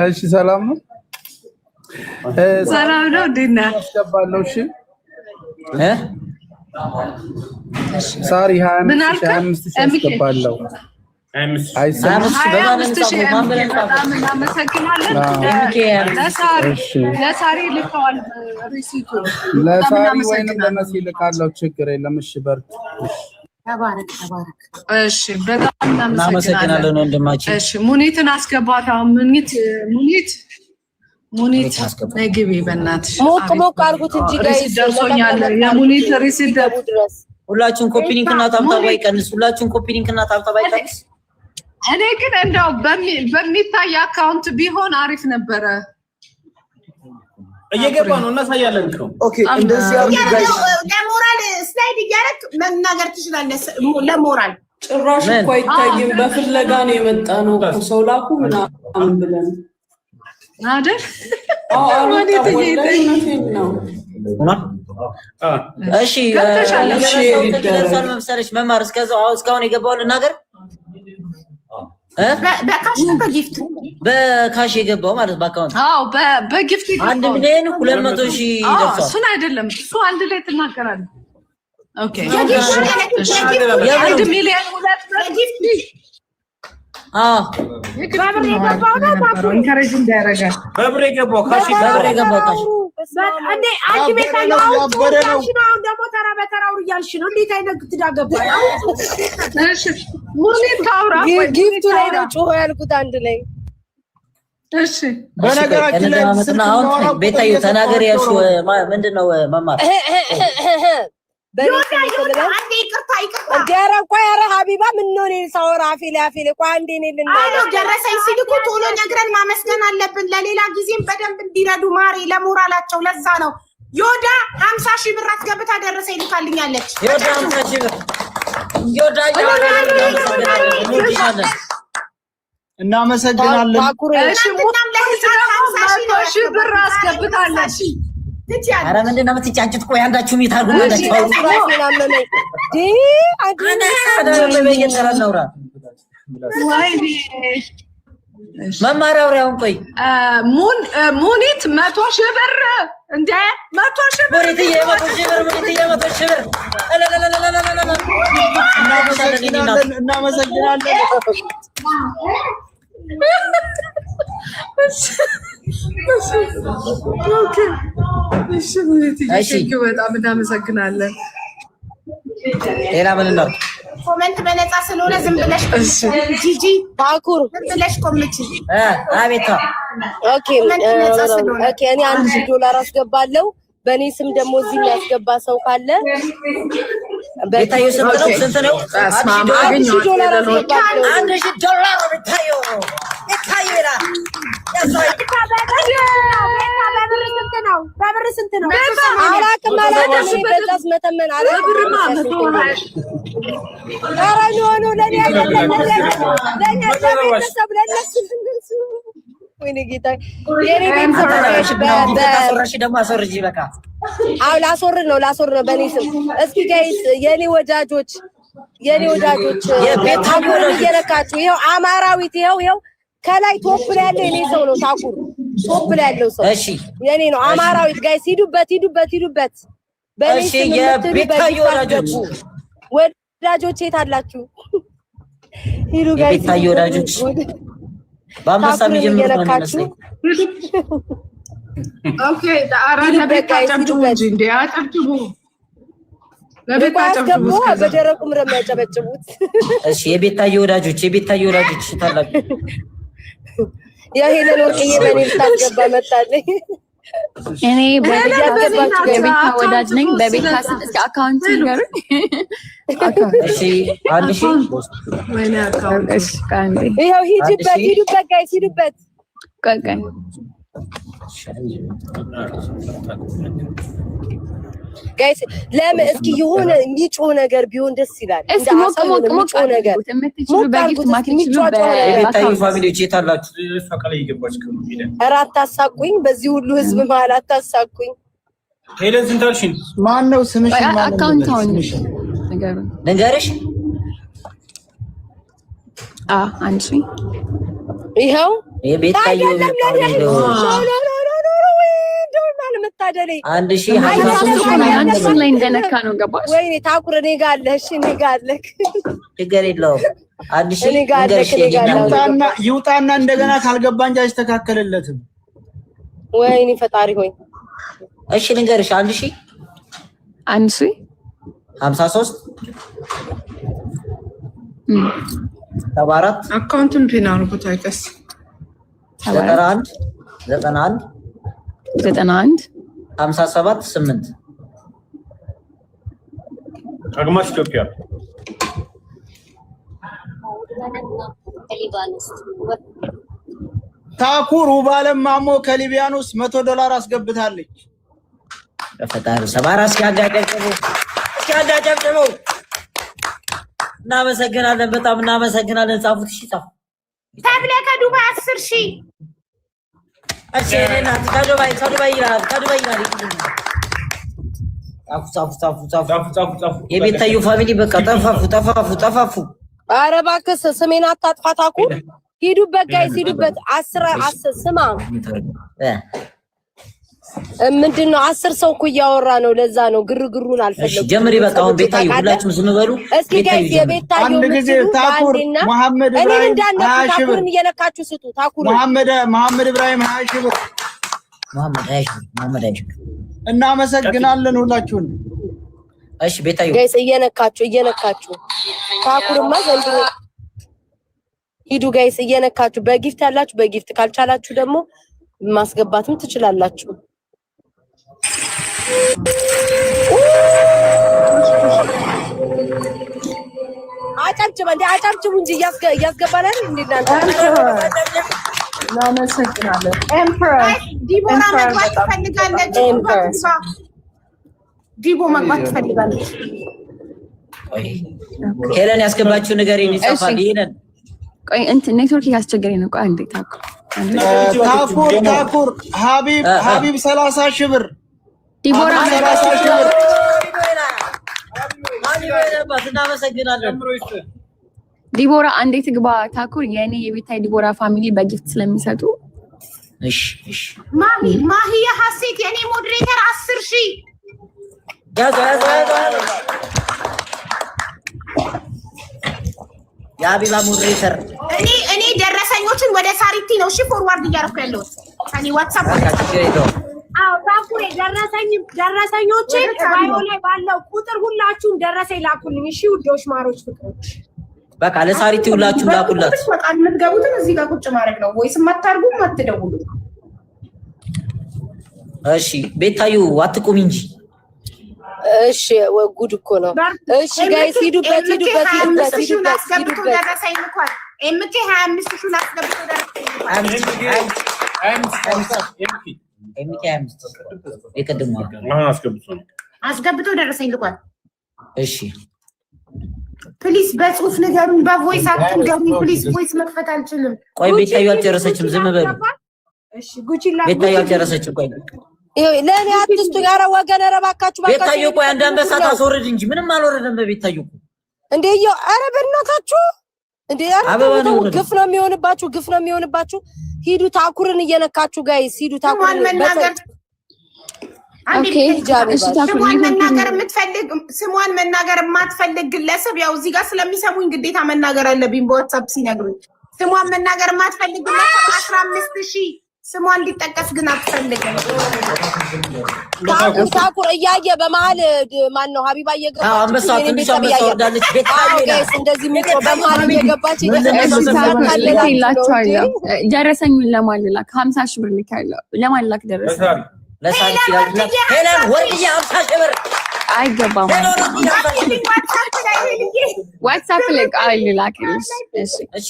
እሺ ሰላም ነው። ሰላም ነው። ዲና አስገባለሁ። እሺ ሳሪ 25 ሺህ አስገባለሁ። ለሳሪ ልከዋል ሪሲቱ። ለሳሪ ወይንም ለመሲ ልካለሁ። ችግር የለም። እሺ በርቱ። ተባረክ። እሺ በጣም እናመሰግናለን ወንድማችን። እሺ ሙኒትን አስገባት። አሁን ሙኒት ነግቢ በእናትሽ ሞቅ አድርጉት እንጂ ጋይስ ደርሶኛል። የሙኒት ሪሲት ድረስ ሁላችሁን ኮፒ ሊንክ እና ታብታብ አይቀንስ። ሁላችሁን ኮፒ ሊንክ እና ታብታብ አይቀንስ። እኔ ግን እንደው በሚታይ አካውንት ቢሆን አሪፍ ነበረ። እየገባ ነው እናሳያለን እኮ። ኦኬ እንደዚህ ጋይስ ለሞራል ስላይድ እያደረክ መናገር ትችላለህ። ለሞራል ጭራሽ እኮ አይታይም። በፍለጋ ነው የመጣ ነው ሰው ላኩ ምናምን ብለን አይደል? እሺ መሰለሽ መማር እስካሁን የገባው ልናገር በካሽ የገባው ማለት በአካውንት በጊፍት 1,200,000 ደርሷል። እሱን አይደለም እሱ አንድ ላይ ትናገራለህ። ኦኬ 1 ሚሊዮን 2 ጊፍት በብር የገባው ካሽ እንዴ አንቺ ቤት ያለው ደግሞ ተራ በተራው እያልሽ ነው። እንዴት አይነት ትዳገባ? እሺ ሙኒት ታውራ ጊፍቱ ላይ ነው ጮሆ ያልኩት አንድ ላይ። እሺ በነገራችን ላይ ቤታዩ ተናገር ያልሽው ምንድነው መማር ሀቢባ ምነው እኔን ሳወራ አፌ ላይ ቆይ አንዴ እኔ ደረሰኝ ሲልኩ ቶሎ ነግረን ማመስገን አለብን። ለሌላ ጊዜም በደንብ እንዲረዱ ማሪ ለሞራላቸው። ለዛ ነው ዮዳ 50 ሺህ ብር አስገብታ ደረሰኝ ልካልኛለች። ዮዳ 50 ሺህ ብር እናመሰግናለን። እሺ ሙናም ለ50 ሺህ ብር አስገብታለች። ኧረ ምንድን ነው የምትጫጩት? ቆይ አንዳችሁ ሚታርጉ መማሪያውን ቆይ ሙኒት 100 ሺህ ብር እንደ 100 ሺህ ብር እናመሰግናለን። በጣም እናመሰግናለን። ሌላ ምን ነው? ኮሜንት በነፃ ስለሆነ ዝም ብለሽ ጂጂ ባኩር ዝም ብለሽ ኮሜንት አቤት። ኦኬ እኔ $1,000 አስገባለሁ። በእኔ ስም ደግሞ እዚህ የሚያስገባ ሰው ካለ ቤታዮ ስንት ነው? $1,000 አስገባለሁ። $1,000 ቤታዮ በብር ስንት ነው? አላውቅም። በዛስ መተመን አላውቅም። ኧረ ኖ ለእኔ አይደለም ለቤተሰብ ለእነሱ ወይኔ ጌታ የኔ ቤተሰብ ደግሞ አስወርጂ በቃ። አዎ ላስወርድ ነው በእኔ ስም። እስኪ ጋይስ የኔ ወዳጆች ታኩር እየነካችሁ ይኸው አማራዊት ይኸው ከላይ ቶፕ ላይ ያለው የኔ ሰው ነው። ታኩር ቶፕ ላይ ያለው ሰው እሺ የኔ ነው። አማራዊት ጋይስ ሂዱበት። እሺ የቤታዮ ወዳጆች የት አላችሁ? ሂዱ ጋይስ የቤታዮ ወዳጆች በአንበሳ የሚጀምሩ ነው የሚመስለኝ። ኦኬ አራዳ በቃጨብጭቡ እንጂ አጨብጭቡ። ለቤታጨብጭቡ በደረቁም ረሚያጨበጭቡት። እሺ የቤታዮ ወዳጆች ታላቁ የሄለን ወርቅዬ በኔ ልታስገባ መጣለኝ። እኔ በቤታ ወዳጅ ነኝ። በቤታ ስንት አካውንት ይገር እሺ አንድ ሺ ወይኔ አካውንት ይኸው ሂዱበት ጋይስ ሂዱበት። ቆይ ጋይስ ለምን እስኪ የሆነ የሚጮህ ነገር ቢሆን ደስ ይላል። እስኪ ሞቅ ነገር የምትችሉ በጊፍት ማትችሉ በቤታዮ ፋሚሊዎች የት አላችሁ? ኧረ አታሳቁኝ። በዚህ ሁሉ ህዝብ መሀል አታሳቁኝ። ሄለን ስንት አልሽኝ? ማን ነው ስምሽ? አካውንታውን ንገርሽ። አንቺ ይኸው ቤታዬ ላይ እንደነካ ነው ገባሽ? ወይኔ ታኩር እኔ ጋር አለ። እሺ እኔ ጋር አለ። ችግር የለውም። ይውጣና እንደገና ካልገባ እንጂ አይስተካከለለትም። ወይኔ ፈጣሪ ሆይ። እሺ ንገርሽ 1053 74 አካውንቱን ፒን አድርጉት። አይቀስ 91 57 8 አግማሽ ኢትዮጵያ ታኩር ውባለም ማሞ ከሊቢያኖስ $100 አስገብታለች። በፈጣሪ 74 ሲያጋጨብጨበው እናመሰግናለን። በጣም እናመሰግናለን። ጻፉት። እሺ ጻፉ። ተብለ ከዱባይ 10,000 እሺ እኔና ከዱባይ ይላል። ጻፉ። የቤታዩ ፋሚሊ በቃ ጠፋፉ። ኧረ እባክህ ስሜን አታጥፋ ታኩር። ሂዱበት ጋይስ ሂዱበት። 10 ስማ ምንድነው 10 ሰው እኮ እያወራ ነው። ለዛ ነው ግርግሩን አልፈለኩም። ጀምሪ በቃ አሁን ቤታዩ ሁላችሁም ዝም በሉ። እስኪ ጋይስ የቤታዩ አንድ ጊዜ ታኩር መሐመድ ኢብራሂም ታኩርን እየነካችሁ ስጡ። ታኩር መሐመድ ኢብራሂም 20 ሺህ ብር መሐመድ እናመሰግናለን ሁላችሁን። እሺ ቤታዩ ጋይስ እየነካችሁ ታኩርማ ዘንድሮ ሂዱ ጋይስ እየነካችሁ። በጊፍት ያላችሁ በጊፍት ካልቻላችሁ ደግሞ ማስገባትም ትችላላችሁ። አጨብጭቡ እንጂ እያስገባናል እንዴናንተ እናመሰግናለን። ዲቦራ መግባት ትፈልጋለች። ዲቦ መግባት ትፈልጋለች። ሄለን ያስገባችሁ ነገር ይጻፋል። ይሄንን ቆይ እንትን ኔትወርክ ያስቸገረኝ ነው። ቆይ አንዴ ታኩር ሀቢብ 30 ሺህ ብር ዲቦራ 30 ሺህ ብር እናመሰግናለን። ዲቦራ አንዴ ትግባ። ታኩር የኔ የቤታይ ዲቦራ ፋሚሊ በጊፍት ስለሚሰጡ እሺ ማሂያ ሐሴት የኔ ሞዴሬተር 10,000 ያዛ የአቢባ ሞዴሬተር እኔ ደረሰኞችን ወደ ሳሪቲ ነው እሺ ፎርዋርድ እያደረኩ ያለሁት እኔ ዋትስአፕ ታኩሬ ደረሰኞችን ባዮ ላይ ባለው ቁጥር ሁላችሁም ደረሰኝ ላኩልኝ። እሺ ውዶች ማሮች ፍቅሮች በቃ ለሳሪቲ ሁላችሁም ላኩላት። በቃ የምትገቡትን እዚህ ጋር ቁጭ ማድረግ ነው። ወይስ ማታርጉም አትደውሉ። እሺ ቤታዩ አትቁም እንጂ እሺ ጉድ እኮ ነው። እሺ ጋይስ ሂዱበት። ደረሰኝ እንኳን ኤምኬ 25,000 ላስገብቶ ደረሰኝ አስገብቶ ደረሰኝ ልኳል። እሺ ፕሊስ በጽሁፍ ንገሩኝ፣ በቮይስ አትንገሩኝ ፕሊስ። ቮይስ መክፈት አልችልም። ቆይ ቤታዩ አልጨረሰችም፣ ዝም በሉ። እሺ ጉቺላ ቤታዩ አልጨረሰችም። ቆይ ለኔ አትስቱ። ኧረ ወገን ኧረ እባካችሁ ቤታዩ ቆይ አንድ አንበሳ ታስወርድ እንጂ ምንም አልወረደም በቤታዩ እንዴ። ኧረ በእናታችሁ እንዴ ግፍ ነው የሚሆንባችሁ። ሂዱ ታኩርን እየነካችሁ ጋይስ ሂዱ ታኩርን መናገር ስሟን መናገር የማትፈልግ ግለሰብ ያው እዚህ ጋር ስለሚሰሙኝ ግዴታ መናገር አለብኝ። በዋትስአፕ ሲነግሩኝ ስሟን መናገር የማትፈልግ ግለሰብ 15,000 ስሟ እንዲጠቀስ ግን አትፈልግም። ታኩር እያየ በመሀል ማን ነው ሀቢባ እየገባች አንበሳ ትንሽ አንበሳ ወርዳለች። እንደዚህ ምጮ በመሀል እየገባች ይላችኋለሁ። ደረሰኙን ለማልላክ 50,000 ብር ልካለሁ። ለማልላክ ደረሰኝ ለሳሪቲ ሄለን ወርዬ 50,000 ብር አይገባም። ዋትስአፕ ላይ ቃል ልላክልሽ። እሺ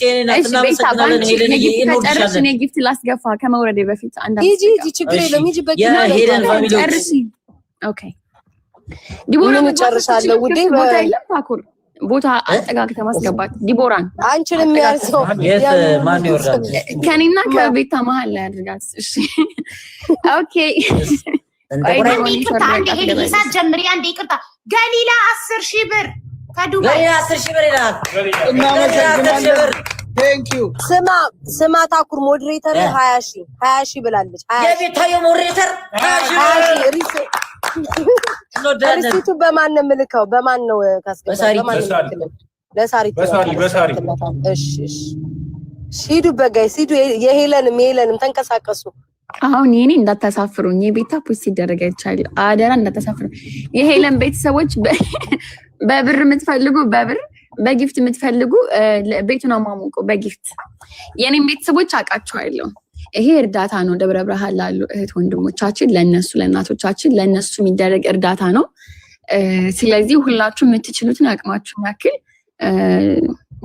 እኔ ጊፍት ላስገፋ ከመውረዴ በፊት ሂጂ ችግር የለውም። ሂጂ የሄለን ፋሚሊ ኦኬ ዲቦራ ጨርሻለሁ ውዴ። ቦታ የለም ታኩር ቦታ አጠጋግተህ ማስገባት ዲቦራን አንቺንም የሚያርሰው ማን ይወርዳል? ከኔና ከቤታ መሀል ላይ አድርጋት። እሺ ኦኬ ጀምሪ። አንዴ ይቅርታ ገሊላ 10,000 ብር ከዱባይ 10,000 ብር ይላል። ቴንኪው። ስማ ታኩር ሞዴሬተር 20 ሺህ ብላለች። የቤታዮ ሞዴሬተር 20 ሺህ ሪሲቱ በማን ነው የምልከው? በማን ነው ካስገባው? ለሳሪ። እሺ ሂዱበት ጋይስ ሂዱ። የሄለንም ተንቀሳቀሱ። አሁን የኔ እንዳታሳፍሩኝ። የቤታ ፖስት ይደረግ አይቻለሁ። አደራ እንዳታሳፍሩ። የሄለን ቤተሰቦች በብር የምትፈልጉ በብር በጊፍት የምትፈልጉ ቤቱን አሟሙቁ በጊፍት። የኔም ቤተሰቦች አውቃቸዋለሁ። ይሄ እርዳታ ነው። ደብረ ብርሃን ላሉ እህት ወንድሞቻችን፣ ለነሱ ለእናቶቻችን ለነሱ የሚደረግ እርዳታ ነው። ስለዚህ ሁላችሁ የምትችሉትን አቅማችሁን ያክል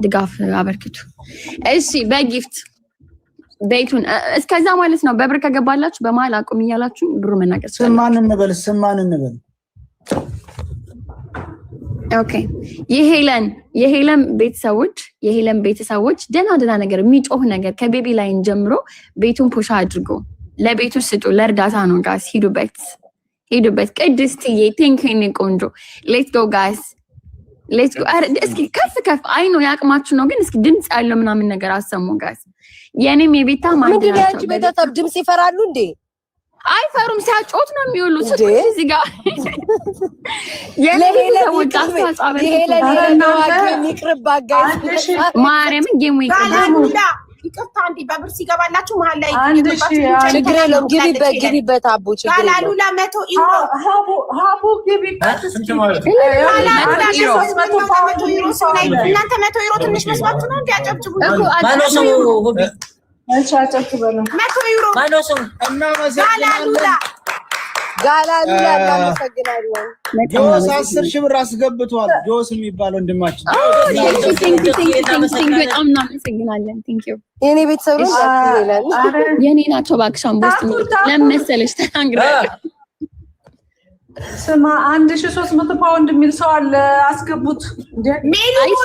ድጋፍ አበርክቱ። እሺ በጊፍት ቤቱን እስከዛ ማለት ነው። በብር ከገባላችሁ በመሀል አቁም እያላችሁ ብሩ መናገር ስማን እንበል ኦኬ። የሄለን ቤተሰቦች ደህና ነገር የሚጮህ ነገር ከቤቢ ላይን ጀምሮ ቤቱን ፑሽ አድርጎ ለቤቱ ስጡ። ለእርዳታ ነው ጋስ። ሂዱበት። ቅድስትዬ ቴንኪን ቆንጆ። ሌትስ ጎ ጋስ ሌትስ ጎ። እስኪ ከፍ አይ ነው ያቅማችሁ ነው፣ ግን እስኪ ድምጽ ያለው ምናምን ነገር አሰሙ ጋስ። የኔም የቤታ ማንደናቸው ቤተሰብ ድምጽ ይፈራሉ እንዴ? አይፈሩም። ሲያጮት ነው የሚውሉ። ስጡት እዚህ ጋር ማርያምን ጌሙ ይቅርታ እንዴ በብር ሲገባላችሁ መሀል ላይ ችግር የለውም። ግቢበት አቦ ችግር የለውም። ካላሉላ 100 ዩሮ ሀቡ ግቢበት። እናንተ 100 ዩሮ ትንሽ መስዋዕት ነው እንዴ? አጨብጭቡ። ጋላሉላ እናመሰግናለን። ጆስ 10 ሺህ ብር አስገብቷል። ጆስ የሚባል ወንድማችን በጣም እናመሰግናለን። የኔ ቤተሰብ የኔ ናቸው። እባክሽን ቦስት ለምን መሰለሽ ተናግራለሁ። ስማ 1300 ፓውንድ የሚል ሰው አለ። አስገቡት።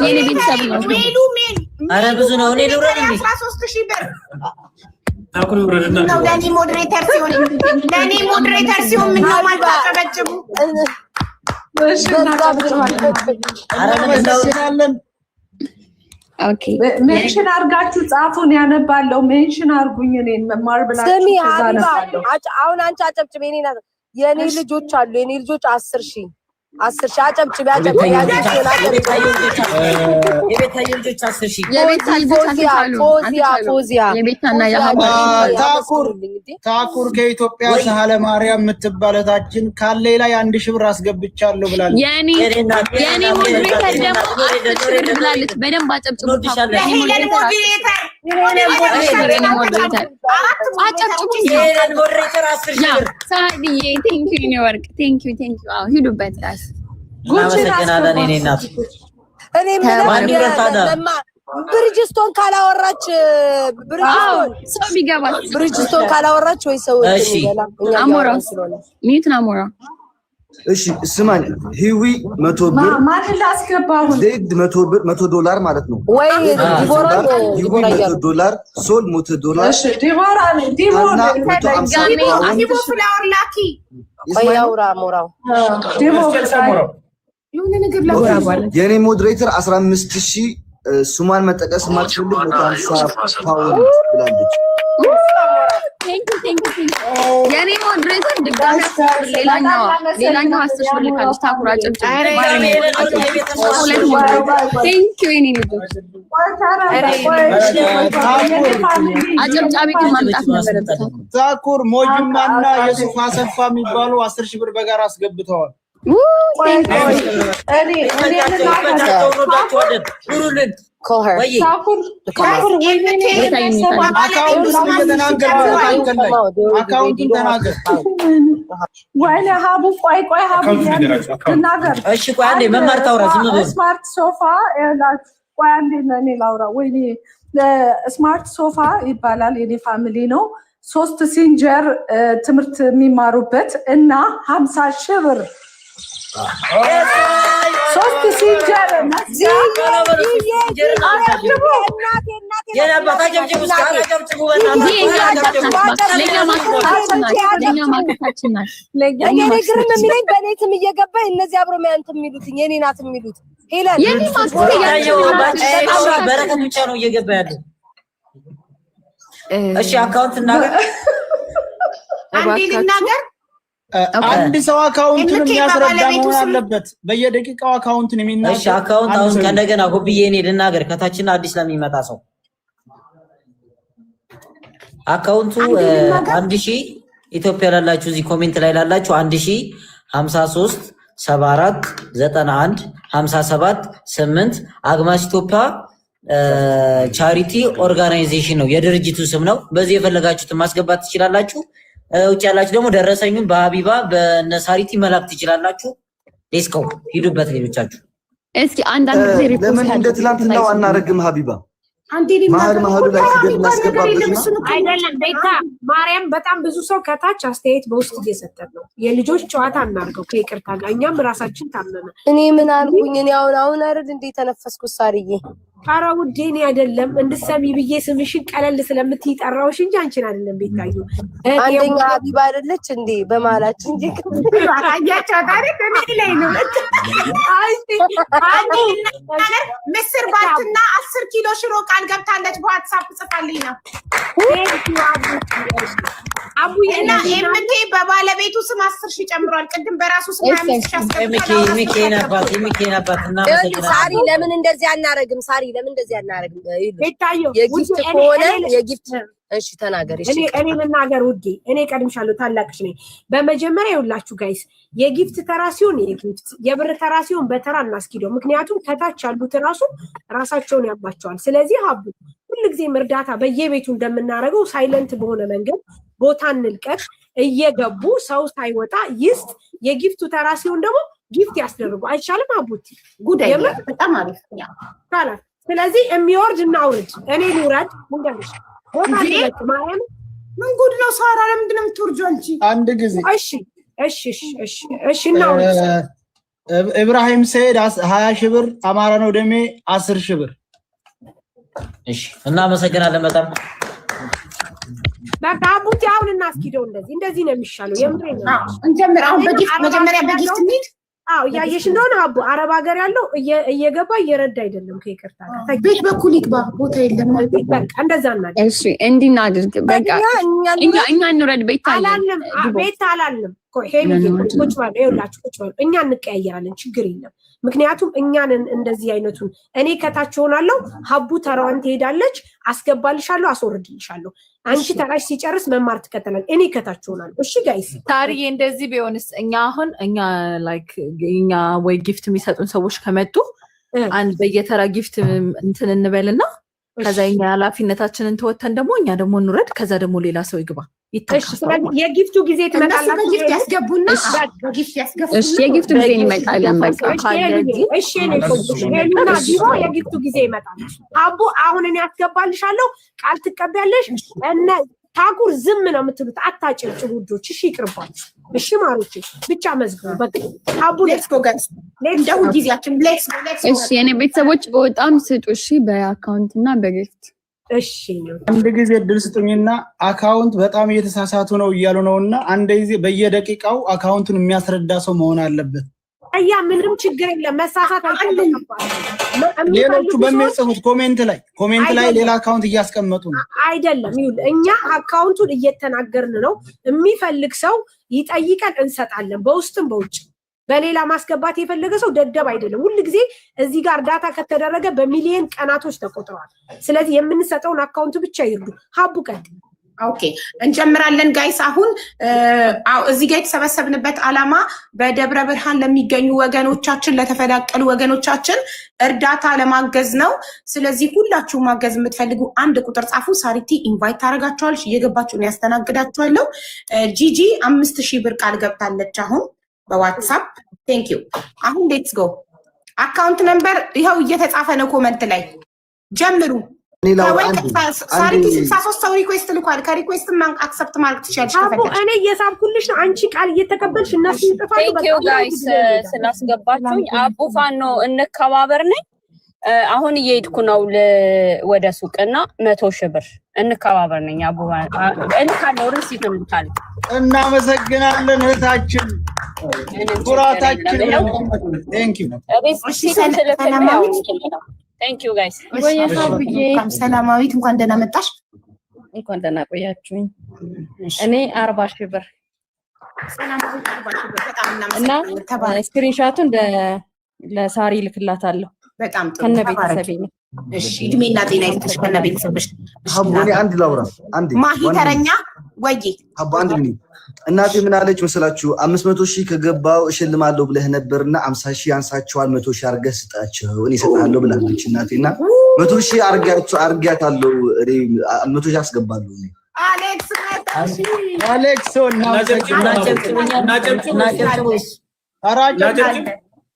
የኔ ቤተሰብ ነው። ኧረ ብዙ ነው። እኔ ልውረድ እንዴ? 13000 ብር ለኔ ሞዴሬተር ሲሆን ምን ነው ማታጨበጭቡ? ኦኬ ሜንሽን አርጋችሁ ጻፉን። ያነባለው ሜንሽን አርጉኝ። እኔን መማር ብላችሁ ስሚ ሀቢባ፣ አሁን አንቺ አጨብጭብ። የኔ ልጆች አሉ። የኔ ልጆች 10 ሺህ አጨብጭብ። ታኩር ከኢትዮጵያ ሳህለ ማርያም የምትባል እህታችን ካለ ላይ 1 ሺህ ብር አስገብቻለሁ ብላለች። የኔ ሞዴሬተር ደግሞ 10 ሺህ ብር ብላለች። በደንብ አጨብጭቡ። ሂዱበት ጋስ እናመሰግናለን። እኔ እናት ብሪጅስቶን ካላወራች ሰው ቢገባ ብሪጅስቶን ካላወራች ወይ ሰው አሞራው ሚዩትን አሞራው እሺ ስማኝ፣ ሂዊ 100 ብር ማን ላስገባው? ዜድ 100 ዶላር ማለት ነው ወይ ዲቦራ $100 ሶል $100 እሺ ዲቦራ ፍላወር ላኪ ያውራ ሞራው የሆነ ነገር ላውራ። የኔ ሞዴሬተር 15000 ሱማን መጠቀስ ማትፈልግ 150 ፓውንድ ብላለች። የኔ ሞዴሬተር ድጋሚ ሌላኛው 10 ሺህ ብር ልካለች። ታኩራ ጨብጭብ። አጨብጫቢ ግን ማምጣት ነበረበት። ታኩር ሞጅማና የሱፍ አሰፋ የሚባሉ 10 ሺህ ብር በጋራ አስገብተዋል። አካውንቱን ተናገር። ወይኔ ሀቡ ቆይ ሀቡ ትናገር። እሺ ቆይ አንዴ መማር ታውራ። ዝም ብሎ ስማርት ሶፋ ቆይ አንዴ እኔ ላውራ። ወይኔ ስማርት ሶፋ ይባላል። የኔ ፋሚሊ ነው። 3 ሲንጀር ትምህርት የሚማሩበት እና 50 ሺህ ብር ሶስት ሲንጀር ግርም የሚለኝ በኔትም እየገባ እነዚህ አብሮ ሚያንት የሚሉት የኔ ናት የሚሉት ሄለን በረከት ብቻ ነው እየገባ ያለው። እሺ አካውንት እናገር አንዴ ልናገር። አንድ ሰው አካውንቱን የሚያስረዳ መሆን አለበት። በየደቂቃው አካውንቱን የሚናገር። እሺ አካውንት አሁን ከእንደገና ሁብዬ እኔ ልናገር ከታችና አዲስ ለሚመጣ ሰው አካውንቱ 1000 ኢትዮጵያ ላላችሁ እዚህ ኮሜንት ላይ ላላችሁ 1053 74 91 57 8 አግማስ ኢትዮጵያ ቻሪቲ ኦርጋናይዜሽን ነው የድርጅቱ ስም ነው። በዚህ የፈለጋችሁትን ማስገባት ትችላላችሁ። ውጭ ያላችሁ ደግሞ ደረሰኙን በሀቢባ በነሳሪቲ መላክ ትችላላችሁ። ሌስኮ ሂዱበት ሌሎቻችሁ። እስኪ አንዳንድ ጊዜ ለምን እንደ ትላንትናው አናረግም ሀቢባ? መሀል ላይ አይደለም ቤታ ማርያም በጣም ብዙ ሰው ከታች አስተያየት በውስጥ እየሰጠን ነው። የልጆች ጨዋታ እናድርገው ከይቅርታ ጋር እኛም ራሳችን ታመመ። እኔ ምን አልኩኝ? እኔ አሁን አይደል እንዴ ተነፈስኩት ሳርዬ። ኧረ ውዴ እኔ አይደለም እንድትሰሚ ብዬ ስምሽን ቀለል ስለምትይ ጠራሁሽ እንጂ አንቺን አይደለም። ቤታዩ አንደኛ ሀቢባ አይደለች እንዴ በመሀላችን እንጂ አያቸው ታሪክ ምን ላይ ነው? ምስር ባትና 10 ኪሎ ሽሮ ቃል ገብታለች። በዋትስአፕ ጽፋልኝ ነው አቡዬና ኤምኬ በባለቤቱ ስም 10,000 ጨምሯል። ቅድም በራሱ ስም 25,000 አስገብቷል። ሳሪ ለምን እንደዚህ አናረግም? ሳሪ ለምን እንደዚህ አናረግም? የጊፍት ከሆነ የጊፍት እሺ ተናገር። እሺ እኔ ልናገር ውዴ፣ እኔ ቀድምሻለሁ፣ ታላቅሽ ነኝ። በመጀመሪያ ይኸውላችሁ ጋይስ የጊፍት ተራ ሲሆን የጊፍት የብር ተራ ሲሆን በተራ እናስኪደው። ምክንያቱም ከታች ያሉት ራሳቸውን ያባቸዋል። ስለዚህ ሀቡ ሁልጊዜም እርዳታ በየቤቱ እንደምናደርገው ሳይለንት በሆነ መንገድ ቦታ እንልቀቅ። እየገቡ ሰው ሳይወጣ ይስጥ። የጊፍቱ ተራ ሲሆን ደግሞ ጊፍት ያስደርጉ። አይቻልም? አቡቲ ጉዳይ በጣም አሪፍ ካላ። ስለዚህ የሚወርድ እናውርድ። እኔ ልውረድ እንደምሽ ምን ጉድ ነው? ሳራ ለምንድን ነው የምትወርጂው አንቺ? አንድ ጊዜ እሺ እናውርድ። ኢብራሂም ሰይድ 20,000 ብር፣ አማራ ነው ደሜ 10,000 ብር። እሺ እናመሰግናለን በጣም በቃ አቡቲ አሁን እናስኪደው። እንደዚህ ነው የሚሻለው። የምሬን ነው። እንጀምር አሁን በጊፍት መጀመሪያ በጊፍት እንሂድ። አዎ እያየሽ እንደሆነ አቡ አረብ ሀገር ያለው እየገባ እየረዳ አይደለም። ከይቅርታ ጋር ቤት በኩል ይግባ፣ ቦታ የለም። በቃ እንደዛ እናድርግ። እሺ እንዲናድርግ በቃ እኛ እንውረድ። ቤት አላለም ቤት አላለም። ሄሉ ቁጭ በሉ፣ ይኸውላችሁ ቁጭ በሉ። እኛ እንቀያየራለን፣ ችግር የለም። ምክንያቱም እኛንን እንደዚህ አይነቱን እኔ ከታች ሆናለሁ፣ ሀቡ ተራዋን ትሄዳለች፣ አስገባልሻለሁ፣ አስወርድልሻለሁ። አንቺ ተራሽ ሲጨርስ መማር ትከተላል። እኔ ከታች ሆናለሁ። እሺ ጋይስ ታሪዬ እንደዚህ ቢሆንስ እኛ ላይክ እኛ ወይ ጊፍት የሚሰጡን ሰዎች ከመጡ አንድ በየተራ ጊፍት እንትን እንበልና ከዛ እኛ ኃላፊነታችንን ተወተን ደግሞ እኛ ደግሞ እንውረድ። ከዛ ደግሞ ሌላ ሰው ይግባ። የጊፍቱ ጊዜ ትመጣላችሁ። ጊፍት ያስገቡና ጊፍት ያስገቡ። እሺ የጊፍቱ ጊዜ እንመጣለን። በቃ እሺ ሄሉና ዲቦ የጊፍቱ ጊዜ ይመጣል። አቡ አሁን እኔ ያስገባልሻለሁ፣ ቃል ትቀበያለሽ። እነ ታኩር ዝም ነው የምትሉት፣ አታጨብጭቡ ውዶች። እሺ ይቅርባችሁ። እሺ ማሮቼ ብቻ መዝግቡ። በቃ አቡ ሌትስ ጎ ጋይስ፣ እንደው ጊዜያችን ሌትስ ጎ። እሺ የኔ ቤተሰቦች በጣም ስጡ። እሺ በአካውንት እና በጊፍት እሺ አንድ ጊዜ እድል ስጡኝና አካውንት በጣም እየተሳሳቱ ነው እያሉ ነውና አንድ ጊዜ በየደቂቃው አካውንቱን የሚያስረዳ ሰው መሆን አለበት። አያ ምንም ችግር የለም። መሳሳት አይደለም። ሌሎቹ በሚጽፉት ኮሜንት ላይ ሌላ አካውንት እያስቀመጡ ነው። አይደለም ይሁን፣ እኛ አካውንቱን እየተናገርን ነው። የሚፈልግ ሰው ይጠይቀን፣ እንሰጣለን። በውስጥም በውጭ በሌላ ማስገባት የፈለገ ሰው ደደብ አይደለም። ሁሉ ጊዜ እዚህ ጋር ዳታ ከተደረገ በሚሊዮን ቀናቶች ተቆጥረዋል። ስለዚህ የምንሰጠውን አካውንት ብቻ ይርዱ። ሀቡ ቀጥል። ኦኬ እንጀምራለን ጋይስ። አሁን እዚህ ጋር የተሰበሰብንበት ዓላማ በደብረ ብርሃን ለሚገኙ ወገኖቻችን፣ ለተፈናቀሉ ወገኖቻችን እርዳታ ለማገዝ ነው። ስለዚህ ሁላችሁ ማገዝ የምትፈልጉ አንድ ቁጥር ጻፉ። ሳሪቲ ኢንቫይት ታደርጋችኋለች፣ እየገባችሁ ነው ያስተናግዳችኋለሁ። ጂጂ 5,000 ብር ቃል ገብታለች አሁን በዋትስአፕ ቴንክ ዩ። አሁን ሌትስ ጎ። አካውንት ነምበር ይኸው እየተጻፈ ነው ኮመንት ላይ። ጀምሩ ሳሪቲ 63 ሰው ሪኩዌስት ልኳል። ከሪኩዌስት ማን አክሰፕት ማድረግ ትችያለሽ ከፈለግሽ። እኔ እየሳብኩልሽ ነው፣ አንቺ ቃል እየተቀበልሽ እነሱ ይጥፋሉ። ቴንክ ዩ ጋይስ ስላስገባችሁኝ። አቡ ፋኖ እንከባበር ነኝ። አሁን እየሄድኩ ነው ወደ ሱቅና 100,000 ብር እንከባበር ነኝ። አቡ እንካለው ሪሲት እንካል። እናመሰግናለን እህታችን፣ ኩራታችን። ቴንክ ዩ ቴንክ ዩ ጋይስ። ሰላማዊት እንኳን ደህና መጣሽ። እንኳን ደህና ቆያችሁኝ። እኔ 40,000 ብር እና ስክሪንሻቱን ለሳሪ ልክላታለሁ። በጣም ጥሩ ከነ ቤተሰቤ ነው። እሺ እድሜና ጤና ይስጥሽ ከነ ቤተሰብሽ። ሀቦኔ አንድ ላውራ አንዴ ማሂ ተረኛ ወይ ሀቦ አንድ ምን እናቴ ምን አለች መሰላችሁ? 500,000 ከገባው እሸልማለሁ ብለህ ነበርና 50,000 ያንሳቸዋል 100,000 አድርገህ ስጣቸው እኔ እሰጥሃለሁ ብላለች እናቴና 100,000 አድርጊያታለሁ እኔ 100,000 አስገባለሁ እኔ አሌክስ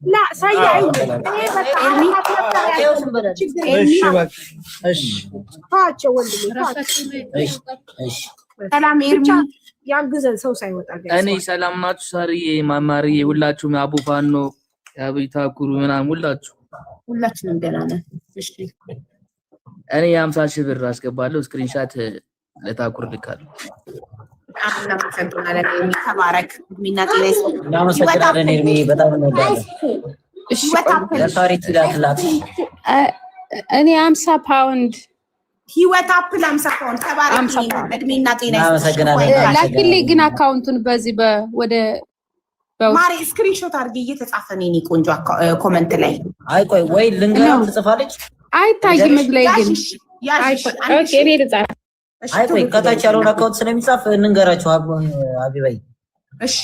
لا سيئ ሰላም ኤርሚ ያግዘን ሰው ሳይወጣ እኔ ሰላም ናችሁ? ሳርዬ ማማርዬ ሁላችሁም አቡ ፋኖ ያብይ ታኩሩ ምናምን ሁላችንም ደህና ነን። እሺ እኔ 50,000 ብር አስገባለሁ። ስክሪንሻት ለታኩር ልካለሁ። እኔ 50 ፓውንድ ህይወት አፕል 50 ፓውንድ ተባረክ። እድሜና ጤና ላኪልኝ ግን አካውንቱን በዚህ ወደ ማሪ ስክሪንሾት አድርጌ እየተጻፈ ነው የኔ ቆንጆ ኮመንት ላይ። አይ ቆይ ወይ ልንገራው ትጽፋለች አይታይም ላይ ግን ኦኬ እኔ ልጻፍ። አይ ቆይ ከታች ያለውን አካውንት ስለሚጻፍ እንንገራቸው አቢባይ። እሺ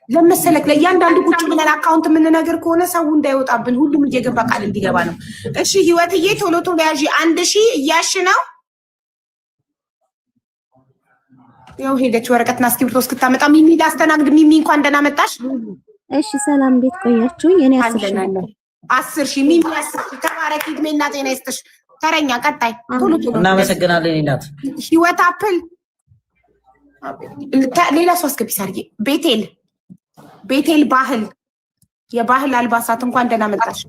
ለመሰለክ ለእያንዳንዱ ቁጭ ብለን አካውንት የምንነግር ከሆነ ሰው እንዳይወጣብን ሁሉም እየገባ ቃል እንዲገባ ነው። እሺ ህይወትዬ ቶሎ ቶሎ ያዢ። 1,000 እያሽ ነው ያው ሄደች ወረቀትና እስክሪብቶ እስክታመጣ ሚሚ ላስተናግድ። ሚሚ እንኳን ደህና መጣሽ። እሺ ሰላም እንዴት ቆያችሁ? የኔ 10,000 ሚሚ 10,000 ተባረክ። እድሜና ጤና ይስጥሽ። ተረኛ ቀጣይ ቶሎ ቶሎ እናመሰግናለን። እናት ህይወት አፕል ሌላ ሰው አስገቢ ሳርዬ። ቤቴል ባህል የባህል አልባሳት እንኳን ደህና መጣሽ።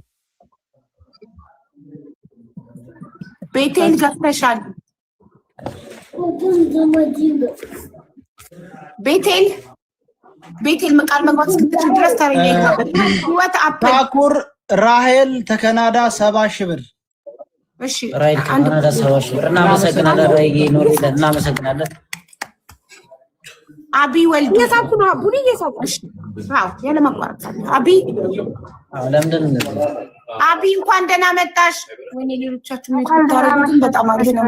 ቤቴል ገፍተሻል። ቤቴል መቃል መግባት እስክትችል ድረስ ተረኛ ይገባል። ህይወት አፕል ታኩር ራሄል ተከናዳ 70,000 ብር። እሺ ራይል ካናዳ 70,000 ብር እናመሰግናለን። ራይጌ ኖርለን እናመሰግናለን። አቢ ወልድ የሳኩ ነው አቡኒ የሳኩ አዎ ያለ ማቋረጥ አቢ ለምንድን አቢ እንኳን ደህና መጣሽ። ወይኔ ሌሎቻችሁ ምን ታረጉት? በጣም አሪፍ ነው።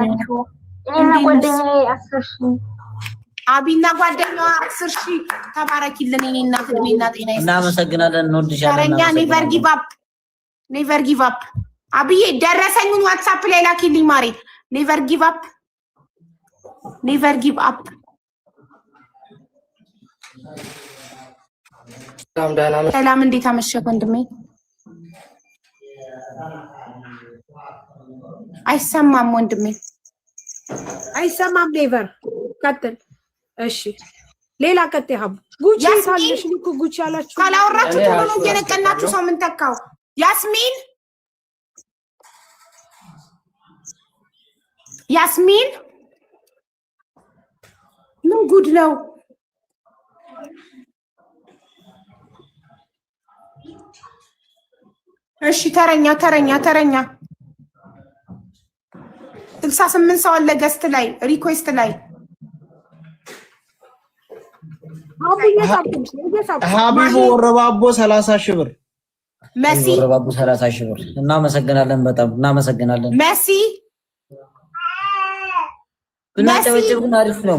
አቢና ጓደኛዋ 10,000 ተባረኪልን። እኔ እና እድሜና ጤና ይስጥሽ። እናመሰግናለን። እንወድሻለን። ተረኛ ኔቨር ጊቭ አፕ አብዬ ደረሰኙን ዋትስአፕ ላይ ላኪልኝ ማሬ። ኔቨር ጊቭ አፕ ሰላም እንዴት አመሸህ ወንድሜ? አይሰማም ወንድሜ አይሰማም። ኔቨር ቀጥል። እሺ ሌላ ቀጥይ። ሀቡ ጉቺ ሳለሽ ልኩ ጉቺ አላችሁ ካላወራችሁ ቶሎ እየነቀናችሁ ሰው ምን ተካው? ያስሚን ምን ጉድ ነው? እሺ ተረኛ 68 ሰው አለ ገስት ላይ ሪኩዌስት ላይ ሀቢቡ ወረባቦ 30,000 ብር። መሲ ወረባቦ 30,000 ብር። እናመሰግናለን። በጣም እናመሰግናለን። መሲ ብናጨበጭብ ግን አሪፍ ነው።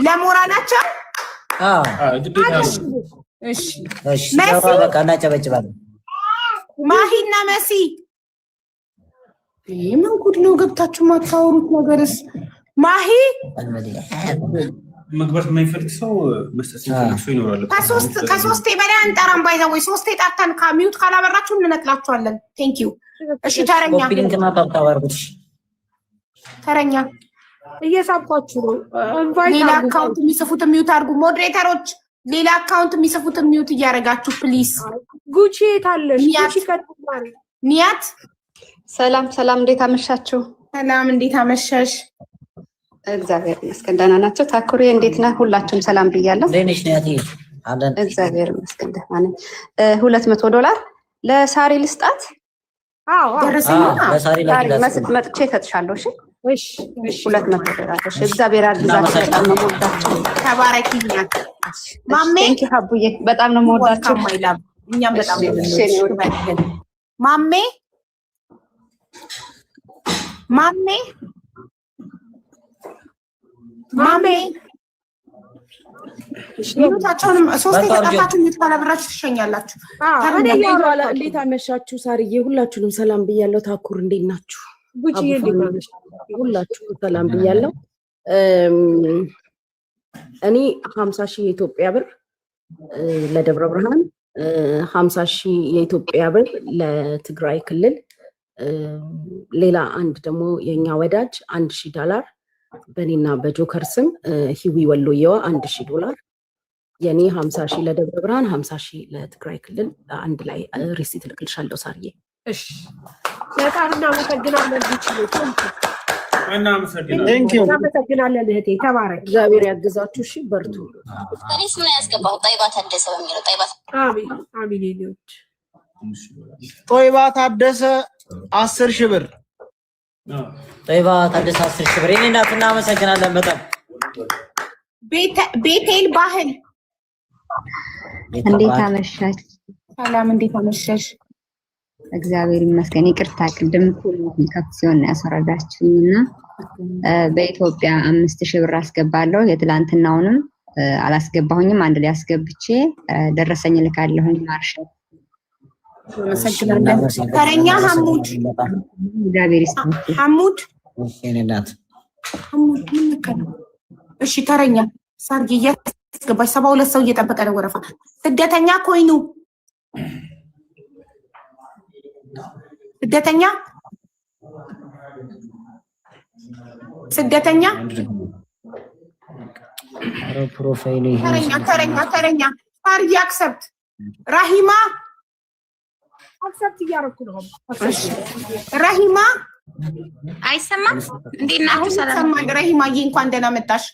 ለሞራላቸው እሺ በቃ እናጨበጭባለን። ማሂና መሲ ምን ጉድ ነው? ገብታችሁ ማታወሩት ነገርስ? ማሂ መግባት የማይፈልግ ሰው መስጠት የሚፈልግ ሰው ይኖራል። ከሶስቴ በላይ አንጠራም። ባይዘው ወይ ሶስቴ ጣጣን ካሚዩት ካላበራችሁ እንነቅላችኋለን። ቴንክ ዩ። እሺ ተረኛ ኮፒ ሊንክ እና ታብታብ አድርጉት። ተረኛ እየሳብኳችሁ ነው። ሌላ አካውንት የሚጽፉት ሚዩት አድርጉ። ሞዴሬተሮች ሌላ አካውንት የሚጽፉት ሚዩት እያደረጋችሁ ፕሊዝ። ጉቺ የታለሽ? ጉቺ ከትማሪ ኒያት ሰላም ሰላም፣ እንዴት አመሻችሁ? ሰላም እንዴት አመሸሽ? እግዚአብሔር ይመስገን ደህና ናቸው። ታኩሪ እንዴት ነህ? ሁላችሁም ሰላም ብያለሁ። ደህና ነሽ? አለን እግዚአብሔር ይመስገን ደህና ነኝ። $200 ለሳሪ ልስጣት። አዎ ደረሰኝ ለሳሪ መጥቼ እሰጥሻለሁ። እሺ እሺ $200 እሺ። እግዚአብሔር ያግዛችሁ። በጣም ነው የምወዳችሁ። ተባረኪ ኒያት። ማሜ ቴንክ ዩ ሀቡዬ፣ በጣም ነው የምወዳችሁ። እኛም በጣም ነው የምንወዳችሁ። ማሜ ማሜ ማሜ ሚዩታቸውንም ሶስት የተጠፋችሁ ሚዩት ካላብራችሁ ትሸኛላችሁ። እንዴት አመሻችሁ? ሳርዬ ሁላችሁንም ሰላም ብያለሁ። ታኩር እንዴት ናችሁ? ሁላችሁም ሰላም ብያለሁ። እኔ 50,000 የኢትዮጵያ ብር ለደብረ ብርሃን፣ 50,000 የኢትዮጵያ ብር ለትግራይ ክልል፣ ሌላ አንድ ደግሞ የኛ ወዳጅ $1,000 በእኔና በጆከር ስም ሂዊ ወሎየዋ $1,000፣ የኔ 50,000 ለደብረ ብርሃን፣ 50,000 ለትግራይ ክልል። አንድ ላይ ሪሲት ልክልሻለሁ ሳርዬ። እሺ በጣም እናመሰግናለን። እናመሰግናለን እህቴ፣ ተባረክ። እግዚአብሔር ያግዛችሁ። እሺ በርቱ። እኔስ ምን ያስገባው ጣይባ ታደሰ በሚለው ጣይባ አሚን አሚን። ሌሎች ጦይባ ታደሰ 10,000 ብር። ጦይባ ታደሰ 10,000 ብር። እኔ እናት እናመሰግናለን በጣም። ቤቴል ባህል እንዴት አመሻሽ? ሰላም እንዴት አመሸሽ? እግዚአብሔር ይመስገን። ይቅርታ ቅድም ሁሉ ከፍ ሲሆን ያስረዳችሁኝና በኢትዮጵያ 5,000 ብር አስገባለሁ። የትላንትናውንም አላስገባሁኝም፣ አንድ ላይ አስገብቼ ደረሰኝ ልካለሁኝ። ማርሻል አመሰግናለን። ተረኛ ሐሙድ እግዚአብሔር ይስጥልኝ። ሐሙድ እኔ እናት ሐሙድ ምን ልከነው? እሺ ተረኛ ሳርዬ እያስገባች 72 ሰው እየጠበቀ ነው ወረፋ። ስደተኛ ኮይኑ ስደተኛ ስደተኛ ፕሮፋይል ተረኛ ሳርዬ አክሰፕት። ራሂማ አክሰፕት እያደረኩ ነው። ራሂማ አይሰማም? እንዴት ናችሁ? ሰላም ራሂማዬ፣ እንኳን ደህና መጣሽ።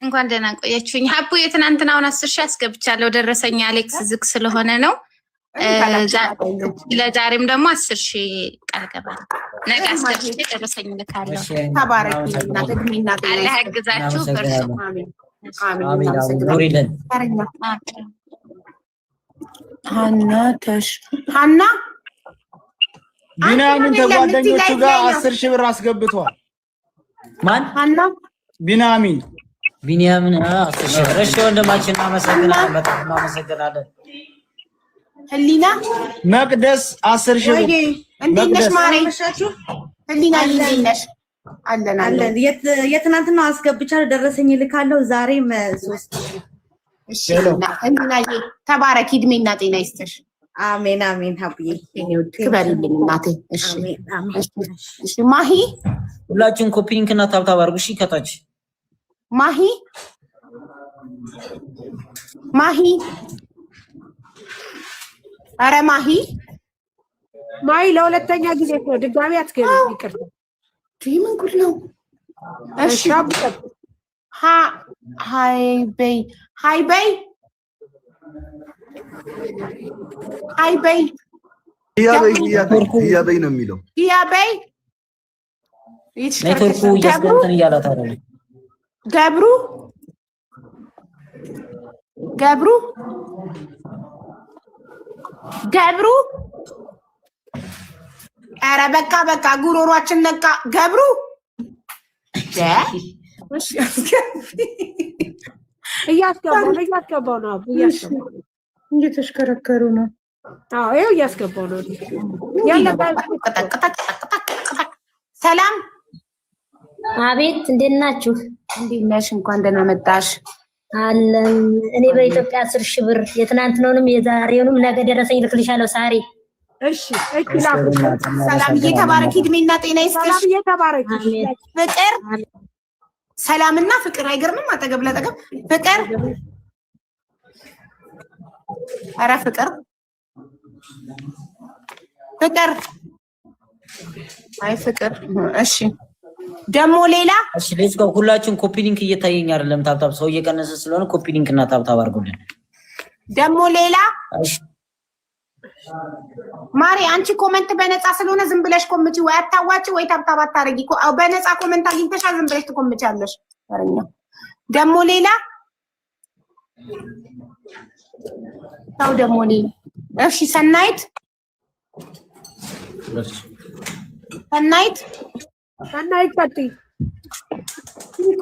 እንኳን ደህና ቆያችሁኝ። ሀቡ የትናንትናውን 10,000 አስገብቻለሁ። ደረሰኝ አሌክስ ዝግ ስለሆነ ነው። ለዛሬም ደግሞ 10,000 ቃል ገባለሁ። ነገ አስገብቼ ደረሰኝ ልካለሁ። ተባረኪ እና ደግሜና አላህ ያግዛችሁ። በርሱ አሜን ኑሪልን። ሀና ቢናምን ከጓደኞቹ ጋር 10,000 ብር አስገብቷል። ማን? ሀና ቢናምን 10,000 ብር። እሺ ወንድማችን እናመሰግናለን፣ በጣም እናመሰግናለን። ህሊና መቅደስ 10,000 ብር። እንዴት ነሽ ማሬ? ህሊና እንዴት ነሽ? አለን። የትናንትና አስገብቻለሁ፣ ደረሰኝ ልካለሁ። ዛሬም 3,000። እሺ ህሊናዬ ተባረኪ፣ እድሜና ጤና ይስጥሽ። አሜን አሜን። ሀብዬ ክበሪልኝ እናቴ። እሺ ማሂ፣ ሁላችን ኮፒ ሊንክ እና ታብታብ አድርጉ። እሺ ከታች ማሂ አረ ማሂ ለሁለተኛ ጊዜ ነው። ድጋሚ አትገቢ። ይቅርታ። ምን ጉድ ነው? እሺ ሃይ በይ እያበይ ነው የሚለው። እያበይ ኔትወርኩ እያስገንተን እያላት አይደለም። ገብሩ ኧረ በቃ ጉሮሯችን ነቃ። ገብሩ እያስገባው ነው። እየተሽከረከሩ ነው። ይኸው እያስገባው ነው። ሰላም። አቤት፣ እንዴት ናችሁ? እንዴት ነሽ? እንኳን ደህና መጣሽ። አለን። እኔ በኢትዮጵያ 10,000 ብር የትናንትናውንም የዛሬውንም ነገ ደረሰኝ ልክልሻለሁ። ሳሪ እሺ ሰላም እየተባረክ እድሜና ጤና ይስጥሽ። ሰላም እየተባረክ ፍቅር ሰላምና ፍቅር አይገርምም? አጠገብ ለጠገብ ፍቅር ኧረ ፍቅር ፍቅር አይ ፍቅር እሺ ደግሞ ሌላ እሺ ሌትስ ጎ ሁላችን ኮፒ ሊንክ እየታየኝ አይደለም ታብታብ ሰው እየቀነሰ ስለሆነ ኮፒ ሊንክ እና ታብታብ አድርጉልን ደግሞ ሌላ እሺ ማሪ አንቺ ኮሜንት በነፃ ስለሆነ ዝም ብለሽ ኮምጪ ወይ አታዋጪ ወይ ታብታብ አታረጊ በነፃ ኮሜንት አግኝተሻል ዝም ብለሽ ትኮምጫለሽ አረኛ ደግሞ ሌላ ታው ደግሞ ሌላ እሺ ሰናይት ቀጥይ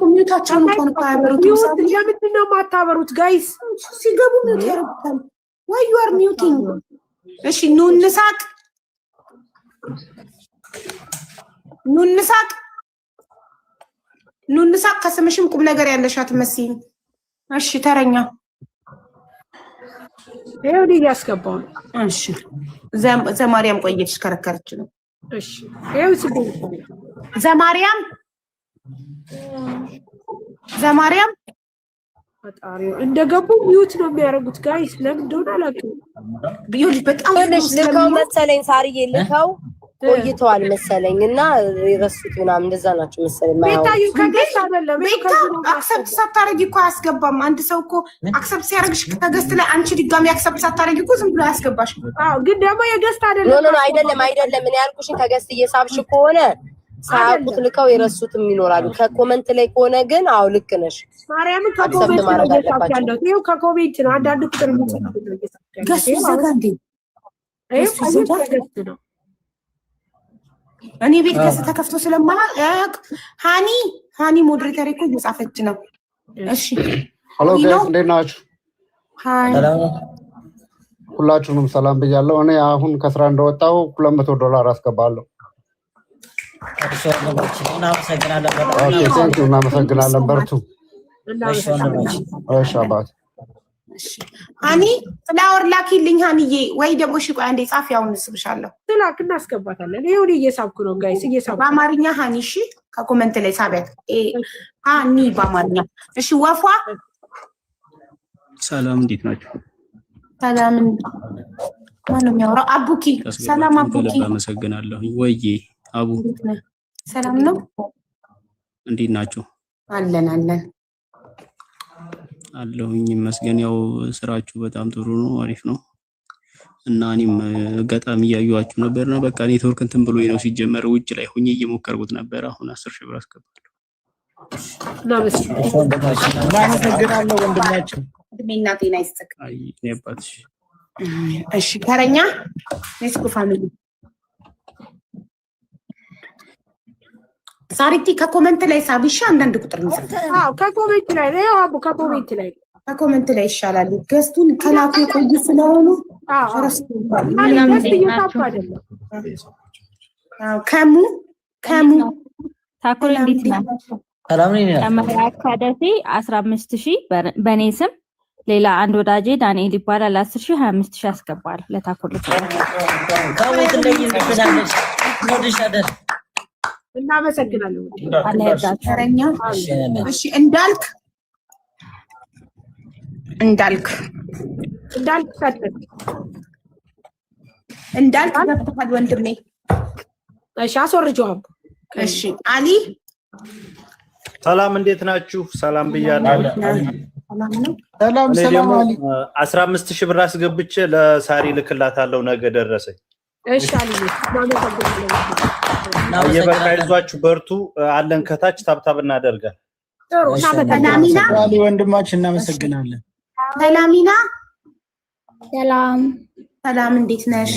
ኮሚኒቲያችን እንኳን ካበሩት ለምንድን ነው የማታበሩት ጋይስ ሲገቡ ሚውት ያደርጉታል why you are muting እሺ ኑንሳቅ ከስምሽም ቁም ነገር ያለሻት መስይ እሺ ተረኛ ይሄው ያስገባው እሺ ዘማሪያም ቆየች ከረከረች ነው እሺ ይሄው ዘማሪያም ፈጣሪው እንደገቡ ሚውት ነው የሚያደርጉት ጋይስ ለምን እንደሆነ አላውቅም ቢዩል በጣም ልከው መሰለኝ ሳርዬ ልከው ቆይተዋል መሰለኝ እና ይረሱት ምናምን እንደዛ ናቸው መሰለኝ ቤታዩ ከገስት አይደለም ቤታ አክሰፕት ሳታረጊ እኮ አያስገባም አንድ ሰው እኮ አክሰፕት ሲያረግሽ ከገስት ላይ አንቺ ድጋሚ አክሰፕት ሳታረጊ እኮ ዝም ብሎ ያስገባሽ አዎ ግን ደግሞ የገስት አይደለም ኖ አይደለም እኔ ያልኩሽን ከገስት እየሳብሽ ከሆነ ሳቁት ልከው ይረሱትም ይኖራሉ ከኮሜንት ላይ ከሆነ ግን አው ልክ ነሽ ማርያም ከኮሜንት ነው እየሳብያለሁ ይሄው ከኮሜንት ነው አንዳንድ ቁጥር የሚጽፉት ነው እየሳብያለሁ ገስት ዘጋንዴ ገስት ነው እኔ ቤት ከስ ተከፍቶ ስለማላቅ ሃኒ ሞዴሬተር እኮ እየጻፈች ነው እሺ ሄሎ ጋይስ እንዴት ናችሁ ሰላም ሁላችሁንም ሰላም ብያለሁ እኔ አሁን ከስራ እንደወጣው $200 አስገባለሁ እናመሰግናለን በርቱ እሺ አባት ሃኒ ፍላወር ላኪልኝ ሃኒዬ ወይ ደግሞ እሺ ቆይ አንዴ ጻፍ ያውን እንስብሻለሁ ትላክ እናስገባታለን ይሄው እየሳብኩ ነው ጋይስ እየሳብኩ በአማርኛ ሃኒ እሺ ከኮሜንት ላይ ሳቢያት ሃኒ በአማርኛ እሺ ወፏ ሰላም እንዴት ናችሁ ሰላም ማነው የሚያወራው አቡኪ ሰላም አቡኪ አመሰግናለሁ ወይ አቡ ሰላም ነው እንዴት ናችሁ አለን አለሁኝ ይመስገን ያው ስራችሁ በጣም ጥሩ ነው አሪፍ ነው እና እኔም አጋጣሚ እያዩዋችሁ ነበር ነው በቃ ኔትወርክ እንትን ብሎኝ ነው ሲጀመር ውጭ ላይ ሆኜ እየሞከርኩት ነበር አሁን 10,000 ብር አስገባለሁ እናመሰግናለሁ ወንድማችን እድሜና ጤና ይስጥክ አይ እኔ አባትሽ እሺ ተረኛ ኔስኩ ፋሚሊ ሳሪቲ ከኮሜንት ላይ ሳብሻ አንዳንድ ቁጥር ነው ከኮሜንት ላይ ነው አቡ ከኮሜንት ላይ ይሻላል ገስቱን ከላኩ ቆይ ስለሆኑ ከሙ ታኩር እንዴት ነው ሰላም ነኝ ተመራ ካደሴ 15000 በኔ ስም ሌላ አንድ ወዳጄ ዳንኤል ይባላል 10000 25000 ያስገባል ለታኩር ከወይት ላይ ይመጣለሽ ወድሻደር እናመሰግናለን ተረኛ እሺ እንዳልክ ገብተሃል ወንድሜ እሺ አስወርጂው እሺ አሊ ሰላም እንዴት ናችሁ ሰላም ብያለሁ ሰላም አሊ 15000 ብር አስገብቼ ለሳሪ ልክላታለሁ ነገ ደረሰኝ እሺ አሊ የበቃ ይዟችሁ በርቱ አለን ከታች ታብታብ እናደርጋለን ጥሩ ሰላሚና አሊ ወንድማችን እናመሰግናለን ሰላሚና ሰላም እንዴት ነሽ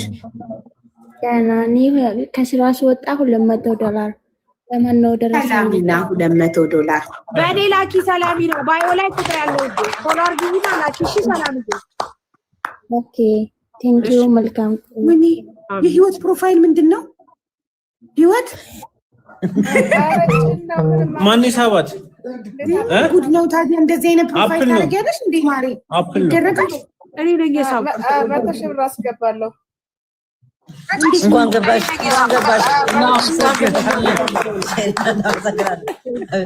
ደህና ነኝ ከስራ ስወጣ $200 ለማነው ደረሰኝ ሰላሚና $200 በሌላ ኪ ሰላሚና ባዮ ላይ ቁጥር ያለው ዶላር ጊዜና ላኪ እሺ ሰላሚና ኦኬ ቴንክ ዩ መልካም ምን የህይወት ፕሮፋይል ምንድነው ህይወት ማን ይሳባት ጉድ ነው ታዲያ እንደዚህ አይነት ፕሮፋይል ታደርጊያለሽ እንዴ ማሪ አፕል ደረጋሽ እኔ ነኝ የሳብ 100,000 ብር አስገባለሁ እንኳን ገባሽ እንኳን ገባሽ።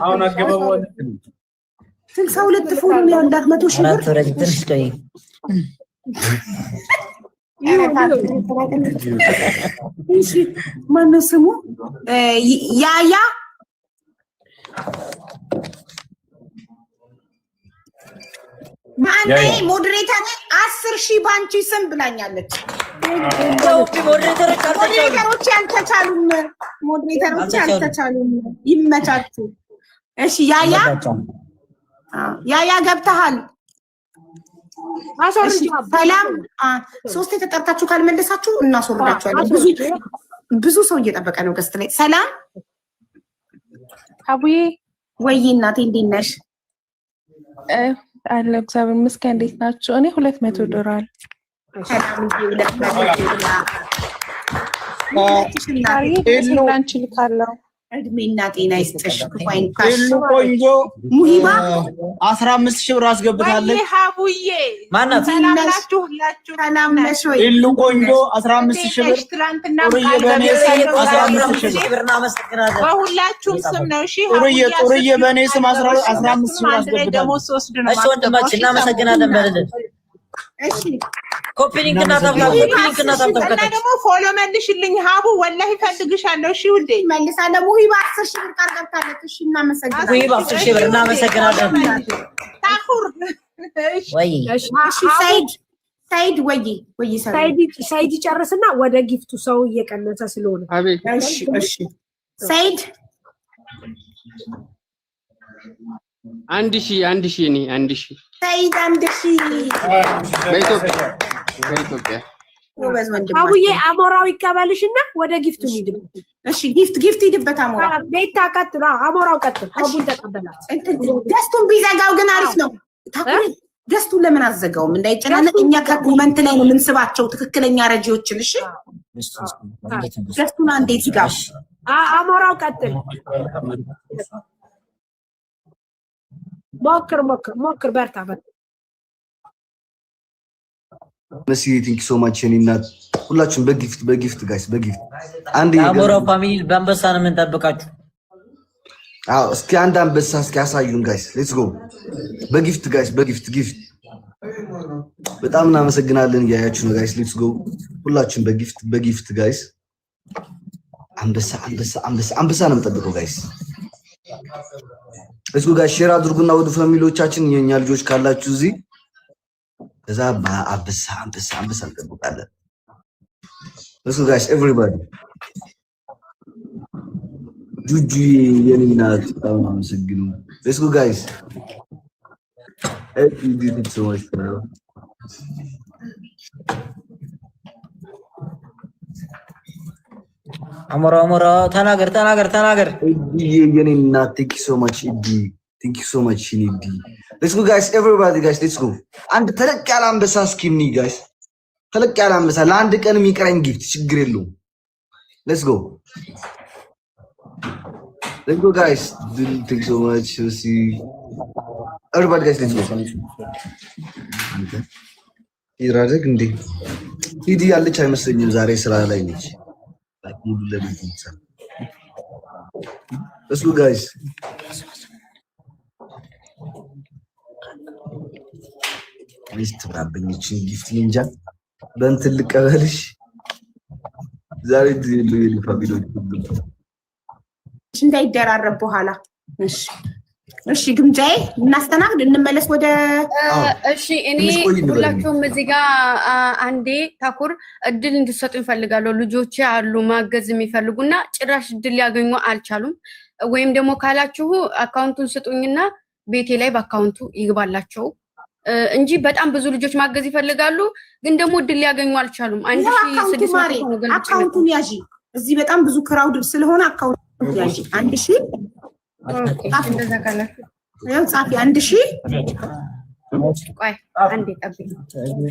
አሁን አገባው 62 ፎሎ ነው ያላት 100 ሺህ ብር ትንሽ ቆይ ማነው ስሙ? ያያ ማንዴ ሞዴሬተር 10 ሺህ ባንቺ ስም ብላኛለች። ሞዴሬተሮች ያልተቻሉም ይመቻችሁ። እሺ ያያ ገብተሃል። ሰላም 3 የተጠርታችሁ ካልመለሳችሁ እናስወርዳችኋለን። ብዙ ሰው እየጠበቀ ነው ገስት ላይ። ሰላም አቡዬ ወይ እናቴ እንዴት ነሽ? አለ እግዚአብሔር ይመስገን። እንዴት ናችሁ? እኔ $200 ሰላም ላንቺ ልካለሁ። እድሜና ጤና ይስጥሽ። ቆንጆ ሙሂባ 15 ሺህ ብር አስገብታለች። ሀቡዬ ማናት? ሰላም ናችሁ? ሁላችሁ ሰላም ነሽ ወይ? ኢሉ ቆንጆ 15 ሺህ ብር ትናንትና ጥሩዬ በኔ ስም 15 ሺህ ብር በሁላችሁም ስም ነው። እሺ ጥሩዬ በኔ ስም 15 ሺህ ብር አስገብታለች። እሺ ወንድማችን እናመሰግናለን በልልን። እሺ ኮፒ ሊንክ እና ታብታብ እና ደግሞ ፎሎ መልሽልኝ ሀቡ ወላሂ ፈልግሻለሁ። እሺ ውዴ መልሳለሁ። ሙሂባ 10 ሺህ ብር ቃርገብታለች። እሺ እናመሰግናለን። ሙሂባ 10 ሺህ ብር እናመሰግናለን። ታኩር ወይ እሺ ሳይድ ወይ ሳይድ ጨርስና ወደ ጊፍቱ ሰው እየቀነሰ ስለሆነ እሺ ሳይድ 1,000 እኔ 1,000 ሳይድ 1,000 በኢትዮጵያ አቡዬ አሞራው ይቀበልሽና ወደ ጊፍቱ ሂድ። እሺ ጊፍት ሂድበት። አሞራ ቤታ ቀጥል። አሞራው ቀጥል። አቡን ተቀበላት። ገስቱን ቢዘጋው ግን አሪፍ ነው። ገስቱን ለምን አዘጋውም? እንዳይጨናነቅ እኛ ከኮመንት ላይ ነው የምንስባቸው ትክክለኛ ረጂዎችን። እሺ ገስቱን አንዴ ዝጋው። አሞራው ቀጥል። ሞክር በርታ። መሲ ቲንክ ሶ ማች እና ሁላችሁም በጊፍት ጋይስ በጊፍት አንድ አሞራው ፋሚሊ በአንበሳ ነው የምንጠብቃችሁ። እስኪ አንድ አንበሳ እስኪ ያሳዩን ጋይስ። ሌትስ ጎ በጊፍት ጋይስ ጊፍት በጣም እናመሰግናለን። እያያችሁ ነው ጋይስ። ሌትስ ጎ ሁላችሁም በጊፍት ጋይስ። አንበሳ ነው የምጠብቀው ጋይስ። ሌትስ ጎ ጋይስ ሼር አድርጉና ወደ ፋሚሊዎቻችን የኛ ልጆች ካላችሁ እዚህ ከዛ አንበሳ እንጠብቃለን። ሌትስ ጎ ጋይስ ኤቭሪባዲ ጁጁ የኔና በጣም አመሰግኑ። ሌትስ ጎ ጋይስ ቲንክ ሶ ማች አሞራ ተናገር የኔና ቲንክ ሶ ማች ዲ ሌትስ ጎ ጋይስ ኤቭሪባዲ ጋይስ ሌትስ ጎ አንድ ተለቅ ያለ አንበሳ እስኪኒ ጋይስ ተለቅ ያለ አንበሳ ለአንድ ቀን የሚቀረኝ ጊፍት ችግር የለውም። ሌትስ ጎ guys. Thank you so much. See everybody guys. Let's go. ይራደግ እንዴ ሂዲ ያለች አይመስለኝም። ዛሬ ስራ ላይ ነች። ሙሉ ለቤት ይቻላል። Let's go guys. ሚስት ብራብኝችን ጊፍት እንጃ በእንትን ልቀበልሽ ዛሬ ዲሉ ፋሚሊዎች እንዳይደራረብ በኋላ። እሺ ግምጃዬ እናስተናግድ እንመለስ ወደ እሺ እኔ ሁላችሁም እዚህ ጋር አንዴ ታኩር እድል እንድትሰጡ ይፈልጋሉ። ልጆች አሉ ማገዝ የሚፈልጉና ጭራሽ እድል ሊያገኙ አልቻሉም። ወይም ደግሞ ካላችሁ አካውንቱን ስጡኝና ቤቴ ላይ በአካውንቱ ይግባላችሁ እንጂ በጣም ብዙ ልጆች ማገዝ ይፈልጋሉ፣ ግን ደግሞ እድል ሊያገኙ አልቻሉም። 1600 አካውንቱን ያዢ። እዚህ በጣም ብዙ ክራውድ ስለሆነ አካውንት ያዢ 1000 እንደዛ ካለ ያው ጻፊ 1000 ቆይ አንዴ ጠብቂ።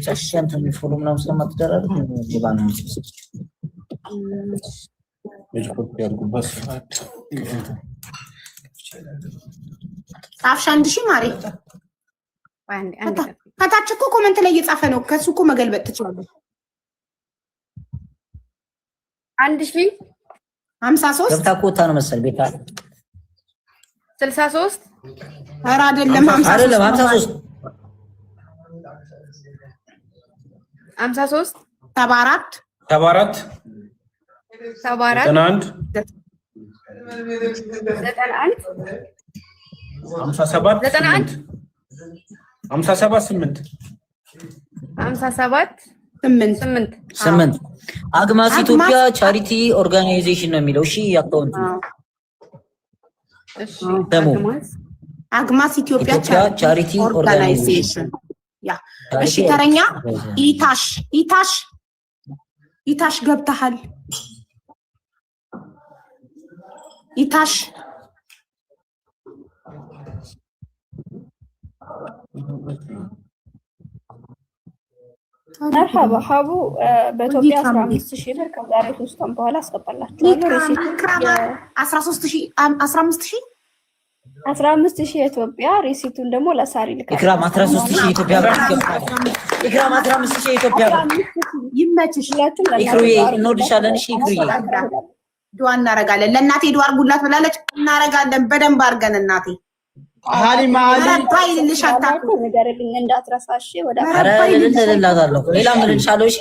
ቻሽንት ፎሎ ምናምን ስለማትደረግ ሊባን ነው ጻፍሽ 1000 ማሪ ከታች እኮ ኮመንት ላይ እየጻፈ ነው። ከሱ እኮ መገልበጥ ትችላለህ። 53 ገብታ ኮታ ነው መሰል ቤታ 63 ኧረ አይደለም 53 74 74 91 8 አግማስ ኢትዮጵያ ቻሪቲ ኦርጋናይዜሽን ነው የሚለው። እሺ አካውንቱ ደግሞ አግማስ ኢትዮጵያ ቻሪቲ ኦርጋናይዜሽን ያ። እሺ ተረኛ ኢታሽ ገብተሃል። ኢታሽ መርሐባ ሀቡ በኢትዮጵያ 15000 ብር ከዛሬ 3 ቀን በኋላ አስገባላችኋለሁ። 15000 የኢትዮጵያ ሪሲቱን ደግሞ ለሳሪ ልካለሁ። ኢክራም 13000 ኢትዮጵያ ብር ይገባል። ኢክራም 15000 ኢትዮጵያ ብር ይመችሽ። ኢክሩዬ እንወድሻለን። እሺ ኢክሩዬ ዱአ እናረጋለን። ለእናቴ ዱአ አርጉላት ብላለች። እናረጋለን በደንብ አርገን እናቴ ሀሊማ ረባይ ልልሻታኩ ነገርልኝ እንዳትረሳሽ። ወደ ረባይ ልልላታለሁ። ሌላ ምን ልልሻለሁ? እሺ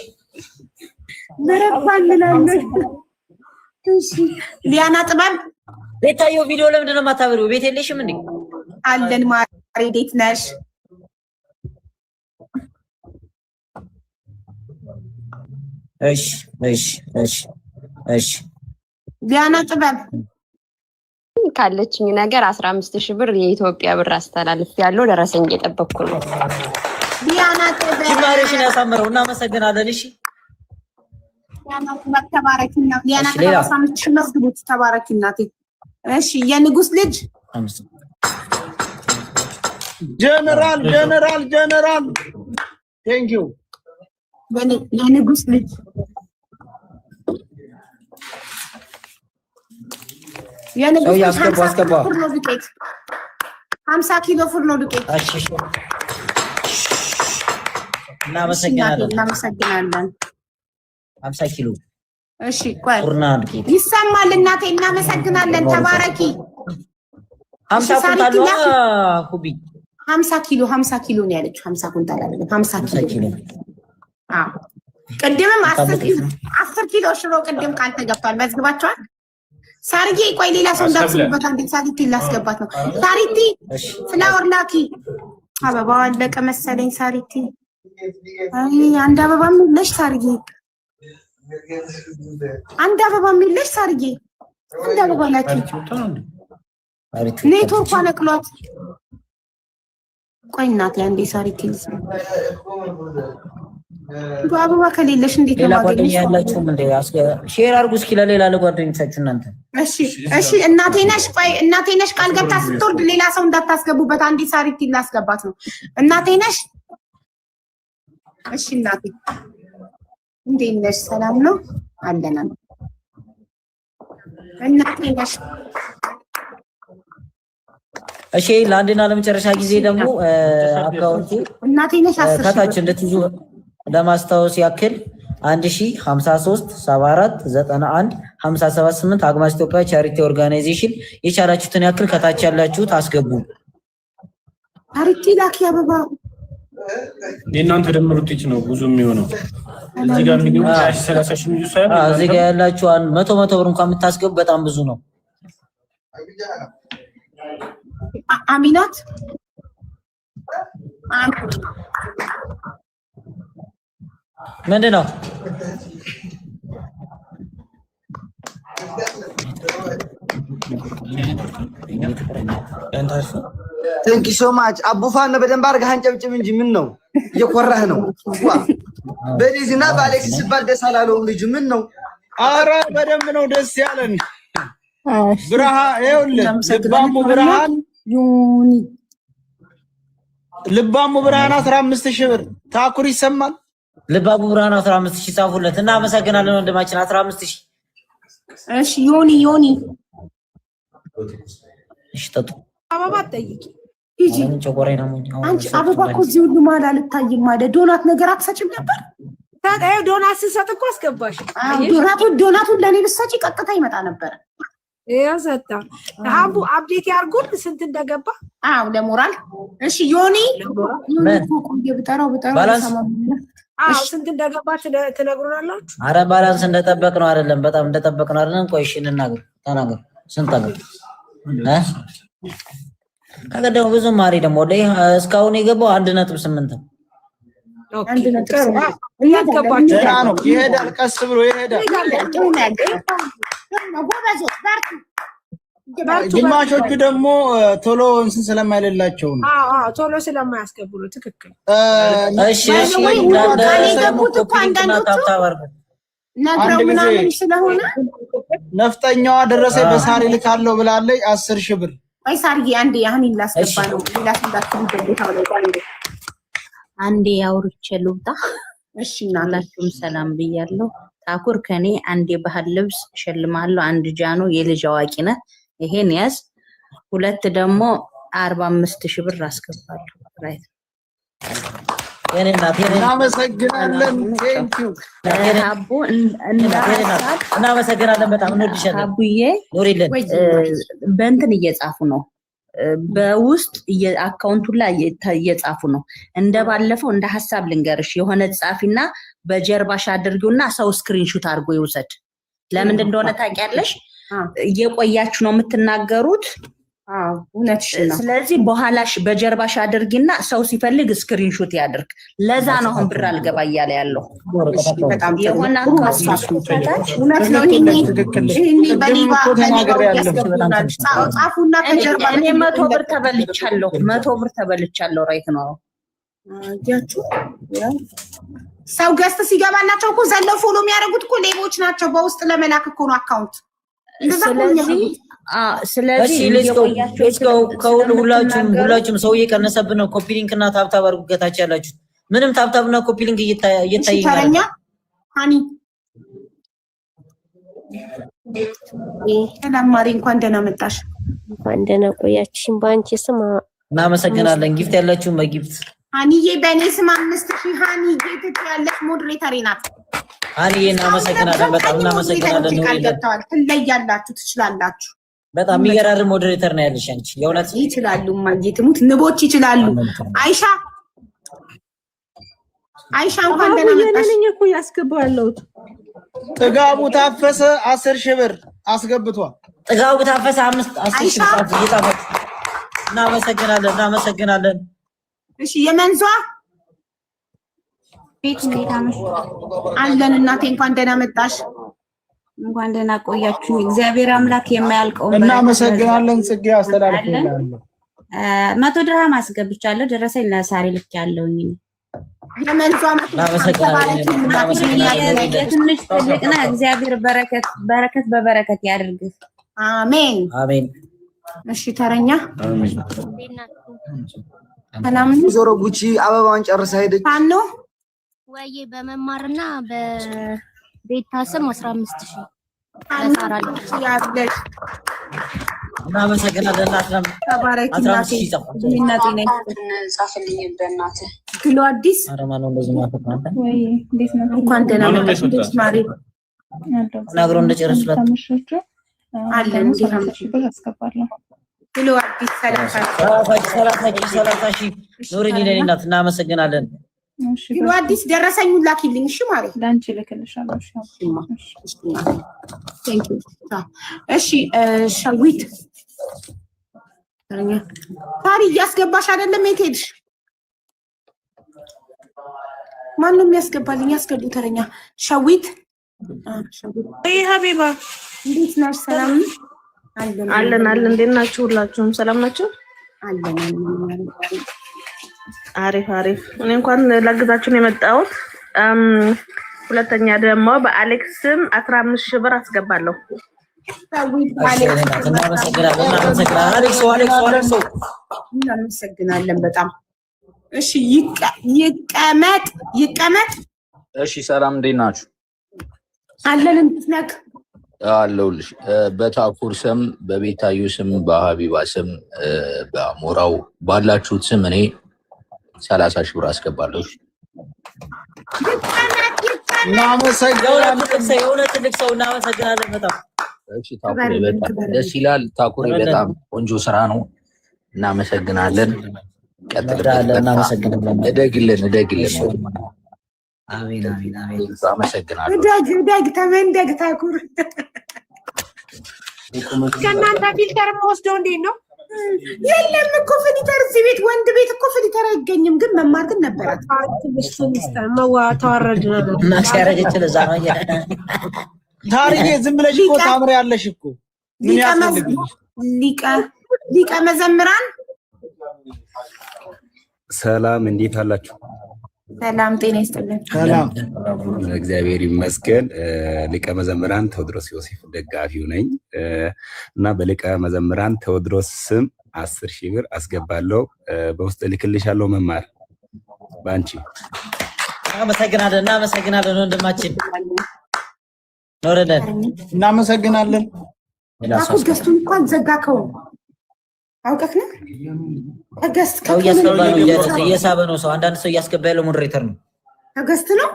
ረባይ ልላለች። እሺ ሊያና ጥበብ ቤታዮ ቪዲዮ ለምንድን ነው የማታበሪው? ቤት የለሽም እንዴ? አለን ማሪ፣ እንዴት ነሽ? እሺ ሊያና ጥበብ ካለችኝ ነገር 15000 ብር የኢትዮጵያ ብር አስተላልፍ ያለው ደረሰኝ እየጠበቅኩ ነው። ሊያና ጥበብ ጅማሬሽን ያሳምረው። እናመሰግናለን። እሺ ሊያና ጥበብ ተባረኪና። ሊያና ጥበብ 15000 መስግቡት። ተባረኪ እናቴ። እሺ የንጉስ ልጅ ጀነራል ቴንክ ዩ የንጉስ ልጅ የንጉስ ልጅ 50 ኪሎ ፍርኖ ዱቄት። እናመሰግናለን። 50 ኪሎ እሺ ቆይ ይሰማል እናቴ። እናመሰግናለን። ተባረኪ። 50 ኩንታል ነው ኩቢ 50 ኪሎ ነው ያለችው። 50 ኩንታል አይደለም 50 ኪሎ። አዎ ቅድምም 10 ኪሎ ሽሮ ቅድም ቃል ተገብቷል። መዝግባቸዋል። ሳርዬ ቆይ ሌላ ሰው እንዳትስቡበት። አንዴ ሳሪቲ ላስገባት ነው። ሳሪቲ ፍላወር ላኪ። አበባው አለቀ መሰለኝ። ሳሪቲ አይ አንድ አበባ ምለሽ ሳርዬ፣ አንድ አበባ ምለሽ ሳርዬ፣ አንድ አበባ ላኪ። ኔትወርኳ ነቅሏት። ቆይ እናቴ አንዴ ሳሪቲ አበባ ከሌለሽ እንዴት ነው ማገኘሽ? ጓደኛ ያላችሁም እንደ ሼር አድርጉ እስኪ ለሌላ ለጓደኞቻችሁ እናንተ። እሺ እናቴ ነሽ። ቆይ እናቴ ነሽ ቃል ገብታ ስትወርድ ሌላ ሰው እንዳታስገቡበት። አንዴ ሳሪቲ ላስገባት ነው። እናቴ ነሽ። እሺ እናቴ እንዴት ነሽ? ሰላም ነው አለና። እናቴ ነሽ። እሺ ለአንድና ለመጨረሻ ጊዜ ደግሞ አካውንቱ እናቴ ነሽ ከታች እንድትይዙ ለማስታወስ ያክል 1053 74 91 578 አግማስ ኢትዮጵያ ቻሪቲ ኦርጋናይዜሽን። የቻላችሁትን ያክል ከታች ያላችሁት አስገቡ። ቻሪቲ ላኪ አበባ የእናንተ ደምር ውጤት ነው ብዙ የሚሆነው። እዚህ ጋር የሚገኙ 30 ሺህ ሚሊዮን ሳይሆን እዚህ ጋር ያላችሁ 100 ብር እንኳን የምታስገቡ በጣም ብዙ ነው። አሚናት ምንድን ነው? ቴንክ ዩ ሶ ማች አቡፋን በደንብ አድርገህ አንጨብጭብ እንጂ ምን ነው እየኮራህ ነው? በዲዝና በአሌክስ ሲባል ደስ አላለውም ልጁ ምን ነው? አረ በደንብ ነው ደስ ያለን። ብርሃን ይኸውልህ ልባሙ ብርሃን ልባሙ ብርሃን 15000 ብር ታኩር ይሰማል። ልባሙ ብርሃን 15000 ጻፉለት። እናመሰግናለን ወንድማችን 15000። እሺ ዮኒ እሺ ጠጡ። አበባ ጠይቂ ሂጂ። ጨቆሬ ነው አንቺ አበባ እኮ እዚህ ሁሉ ማለት አልታይም ማለት ዶናት ነገር አትሰጭም ነበር? ታዲያ ዶናት ስሰጥ እኮ አስገባሽ። ዶናቱን ለኔ ብትሰጪ ቀጥታ ይመጣ ነበር። ያሰጣ አቡ አፕዴት ያርጉን ስንት እንደገባ። አው ለሞራል እሺ ዮኒ ባላንስ ስንት እንደገባ ትነግሩናላችሁ? አረ ባላንስ እንደጠበቅ ነው አይደለም፣ በጣም እንደጠበቅ ነው አይደለም። ቆይ እሺ ተናገር ስንት አገባ? አገደው ብዙ ማሪ ደግሞ እስካሁን የገባው 1.8 ነው። ይሄዳል፣ ቀስ ብሎ ይሄዳል። ግማሾቹ ደግሞ ቶሎ እንስን ስለማይለላቸው ነው። ቶሎ ስለማያስገቡ ነው። ትክክል። እሺ ነፍጠኛዋ ደረሰ በሳሪ ልካለው ብላለች 10,000 ብር። አይ ሳርዬ አንዴ ያህን ይላስገባ ነው። ይላስላችሁ አንዴ አውርቼ ልውጣ። እሺ እናላችሁም ሰላም ብያለሁ። ታኩር ከኔ አንዴ ባህል ልብስ ሸልማለሁ። አንድ ጃኖ የልጅ አዋቂ ነህ፣ ይሄን ያዝ። ሁለት ደግሞ 45,000 ብር አስገባለሁ። ራይት እናመሰግናለን። ቴንኪው አቡ እናመሰግናለን። በጣም እንወድሻለን አቡዬ። ኖሪልን በእንትን እየጻፉ ነው በውስጥ አካውንቱ ላይ እየጻፉ ነው። እንደባለፈው እንደ ሐሳብ ልንገርሽ፣ የሆነ ጻፊና በጀርባሽ አድርጊውና ሰው ስክሪንሾት አድርጎ ይውሰድ። ለምን እንደሆነ ታውቂያለሽ? እየቆያችሁ ነው የምትናገሩት። ስለዚህ በኋላሽ በጀርባሽ አድርጊና ሰው ሲፈልግ ስክሪንሾት ያድርግ። ለዛ ነው አሁን ብር አልገባ እያለ ያለው። የሆነ እኔ 100 ብር ተበልቻለሁ። 100 ብር ተበልቻለሁ። ራይት ነው ሰው ገስት ሲገባላቸው እኮ ዘለው ፎሎ የሚያደርጉት እኮ ሌቦች ናቸው። በውስጥ ለመላክ እኮ ነው አካውንት። ስለዚህ ሁላችሁም ሰው እየቀነሰብን ነው። ኮፒ ሊንክ እና ታብታብ አድርጉ። ገታች ያላችሁ ምንም ታብታብ እና ኮፒ ሊንክ እየታየኝ ነው። ሃኒ ተናማሪ እንኳን ደህና መጣሽ። እንኳን ደህና ቆያችሁኝ። ባንቺ ስም እናመሰግናለን። ጊፍት ያላችሁ በጊፍት ሃኒዬ በእኔ ስም 5,000 ሃኒዬ ትያለሽ። ሞዴሬተር ናት ሃኒዬ። እናመሰግናለን። በጣም እናመሰግናለን። ትለያላችሁ፣ ትችላላችሁ። በጣም የሚገራርም ሞዴሬተር ነው ያለሽ አንቺ። የእውነት ይችላሉ። ማግኘት ሙት ንቦች ይችላሉ። አይሻ እንኳን ደህና መጣሽ። እኔ እኮ ያስገባው ያለሁት ጥጋቡ ታፈሰ 10,000 ብር አስገብቷል። ጥጋቡ ታፈሰ 10,000 ብር እየጣፈጥ። እናመሰግናለን። እሺ የመንዟ ቤት እንዴት አለን? እናቴ እንኳን ደህና መጣሽ። እንኳን ደህና ቆያችሁ። እግዚአብሔር አምላክ የማያልቀው እናመሰግናለን። ጽጌ አስተላልፋለሁ። 100 ድርሃም አስገብቻለሁ። ደረሰኝ ለሳሪ ልክ ያለውኝ የመንዟ ትንሽ ትልቅ ነው። እግዚአብሔር በረከት በበረከት ያድርግህ። አሜን። እሺ ተረኛ ሰላም ዞሮ ጉቺ አበባዋን ጨርሳ ሄደች። ታኖ ወይ በመማርና በቤታ ስም 15,000 ያለሽ እናመሰግናለን። ጻፍልኝ በእናትህ ግሎ አዲስ እንኳን ደህና መጣሽ። ማሪ ናግሮ እንደጨረሱላት አለ እንዴ ብር አስገባለሁ። ግሎ አዲስ 30,000 ኖርኝ ለኔናት። እናመሰግናለን። ግሎ አዲስ ደረሰኙን ላኪልኝ። እሺ ማለት ላንቺ ልክልሻለሁ። እሺ ሸዊት ታሪ እያስገባሽ አይደለም? የት ሄድሽ? ማንም ያስገባልኝ? ያስገቡ ተረኛ ሸዊት ሀቢባ እንዴት ነሽ? ሰላም አለን። እንዴት ናችሁ? ሁላችሁም ሰላም ናችሁ? አለን። አሪፍ። እኔ እንኳን ላግዛችሁ ነው የመጣሁት። ሁለተኛ ደግሞ በአሌክስ ስም 15,000 ብር አስገባለሁ። እናመሰግናለን በጣም። እሺ ይቀመጥ። እሺ ሰላም፣ እንዴት ናችሁ? አለን። እንትነክ አለሁልሽ። በታኩር ስም፣ በቤታዩ ስም፣ በሀቢባ ስም፣ በአሞራው ባላችሁት ስም እኔ 30,000 ብር አስገባለሁ። የእውነት ትልቅ ሰው እናመሰግናለን በጣም። እሺ ታኩሬ በጣም ደስ ይላል። ታኩሬ በጣም ቆንጆ ስራ ነው። እናመሰግናለን። ቀጥልበት። እናመሰግናለን። እደግልን። አሜን። አመሰግናለሁ። እደግ ተመንደግ ታኩር ከእናንተ ፊልተር ወስደው እንዴት ነው? የለም እኮ ፍሊተር እዚህ ቤት ወንድ ቤት እኮ ፍሊተር አይገኝም። ግን መማር ግን ነበራት። ተዋረድ እና ሲያረጀች ለዛ ነው ታሪዬ ዝም ብለሽ እኮ ታምሪያለሽ እኮ። ምን ያስፈልግሽ? ሊቀ መዘምራን ሰላም፣ እንዴት አላችሁ? ሰላም ጤና ይስጥልን። ሰላም እግዚአብሔር ይመስገን። ሊቀ መዘምራን ቴዎድሮስ ዮሴፍ ደጋፊው ነኝ እና በሊቀ መዘምራን ቴዎድሮስ ስም 10,000 ብር አስገባለሁ። በውስጥ ልክልሻለሁ። መማር ባንቺ። እናመሰግናለን ወንድማችን ኖረለን። እናመሰግናለን። ታኩር ገስቱን እንኳን ዘጋከው አውቀህ ነው። ተገስት እየሳበ ነው ሰው። አንዳንድ ሰው እያስገባ ያለው ሞዴሬተር ነው። ተገስት ነው።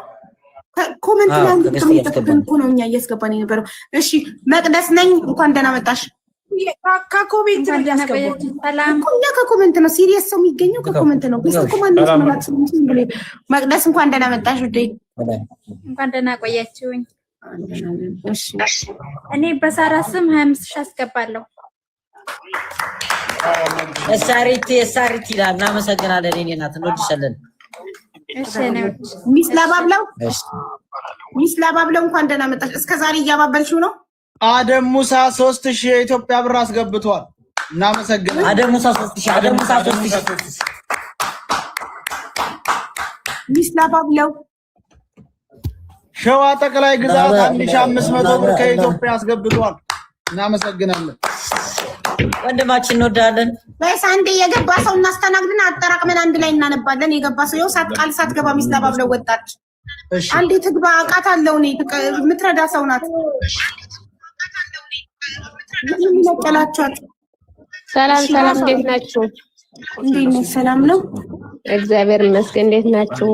ኮሜንት ላይ እኮ ነው እኛ እያስገባን የነበረው። እሺ መቅደስ ነኝ። እንኳን ደህና መጣሽ። ከኮሜንት ነው ያስገባው። እኛ ከኮሜንት ነው። ሲሪየስ ሰው የሚገኘው ከኮሜንት ነው። መቅደስ እንኳን ደህና መጣሽ ውዴ። እንኳን ደህና ቆያችሁኝ። እኔ በሳራ ስም 25,000 አስገባለሁ። እሳሪቲ ይላል። እናመሰግናለን። የኔ እናት እንወድሻለን። ሚስ ላባብለው እንኳን ደህና መጣሽ። እስከዛሬ እያባበልሽው ነው። አደም ሙሳ 3,000 የኢትዮጵያ ብር አስገብቷል። እናመሰግናለን። አደም ሙሳ 3,000 ሚስ ላባብለው ሸዋ ጠቅላይ ግዛት 1,500 ብር ከኢትዮጵያ አስገብቷል። እናመሰግናለን። ወንድማችን እንወዳለን። በስ አንዴ የገባ ሰው እናስተናግድና አጠራቅመን አንድ ላይ እናነባለን። የገባ ሰው ይኸው ሳትገባ ሚስ ላባብለው ወጣች። አንዴ ትግባ። አውቃታለሁ እኔ የምትረዳ ሰው ናት። ሰላም፣ እንዴት ናችሁ? እንዴት ነሽ? ሰላም ነው እግዚአብሔር ይመስገን። እንዴት ናችሁ?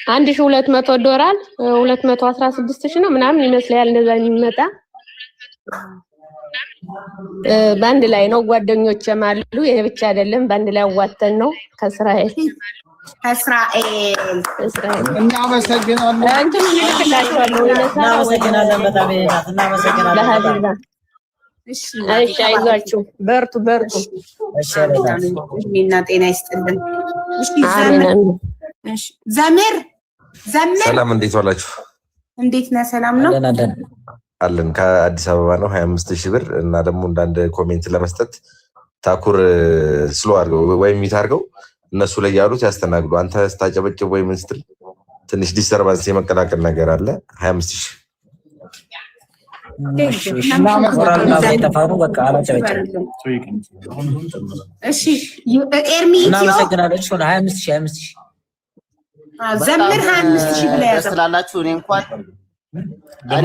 1200 ዶላር 216,000 ነው ምናምን ይመስላል። እንደዛ የሚመጣ በአንድ ላይ ነው። ጓደኞቼም አሉ። ይሄ ብቻ አይደለም፣ በአንድ ላይ አዋተን ነው ከእስራኤል እናመሰግናለን። አንቺም ይልክላችኋለሁ። እናመሰግናለን። በጣም እናመሰግናለን። እሺ አይዟችሁ፣ በርቱ። እሺ እና ጤና ይስጥልን። እሺ ዘምር ሰላም፣ እንዴት ዋላችሁ? እንዴት ነህ? ሰላም ነው አለን። ከአዲስ አበባ ነው 25,000 ብር እና ደግሞ እንዳንድ ኮሜንት ለመስጠት ታኩር ስሎ አድርገው ወይም ሚት አድርገው እነሱ ላይ ያሉት ያስተናግዱ። አንተ ስታጨበጭብ ወይ ምን ስትል ትንሽ ዲስተርባንስ የመቀላቀል ነገር አለ። 25,000 እሺ ኤርሚ እናመሰግናለን። 25,000 ዘምር 25,000 ብለህ ያዘ ስላላችሁ እኔ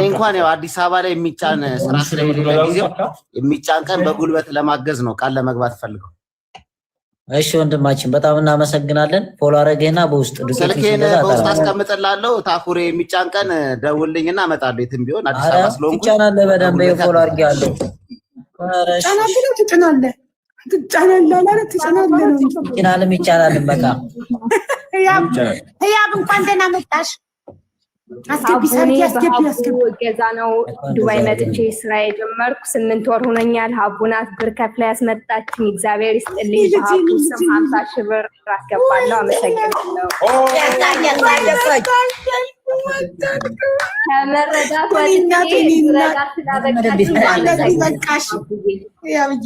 እንኳን ያው አዲስ አበባ ላይ የሚጫን ስራ ስለሌለ ጊዜው የሚጫን ቀን በጉልበት ለማገዝ ነው ቃል ለመግባት ፈልገው። እሺ ወንድማችን በጣም እናመሰግናለን። ፎሎ አረገህና በውስጥ ስልኬን በውስጥ አስቀምጥላለሁ። ታኩሬ የሚጫን ቀን ደውልልኝና እመጣለሁ። የትም ቢሆን አዲስ አበባ ስለሆንኩ ይጫናል። በደንብ ፎሎ አድርጌያለሁ። ይጫናል። በቃ ህያብ እንኳን ደህና መጣሽ። ገዛ ነው ዱባይ መጥቼ ስራ የጀመርኩ 8 ወር ሆነኛል። ሀቡናት ብር ከፍላ ያስመጣችኝ። እግዚአብሔር ይስጥልኝ። በሀቡ ስም 50,000 ብር አስገባለሁ። አመሰግናለሁ። ከመረዳት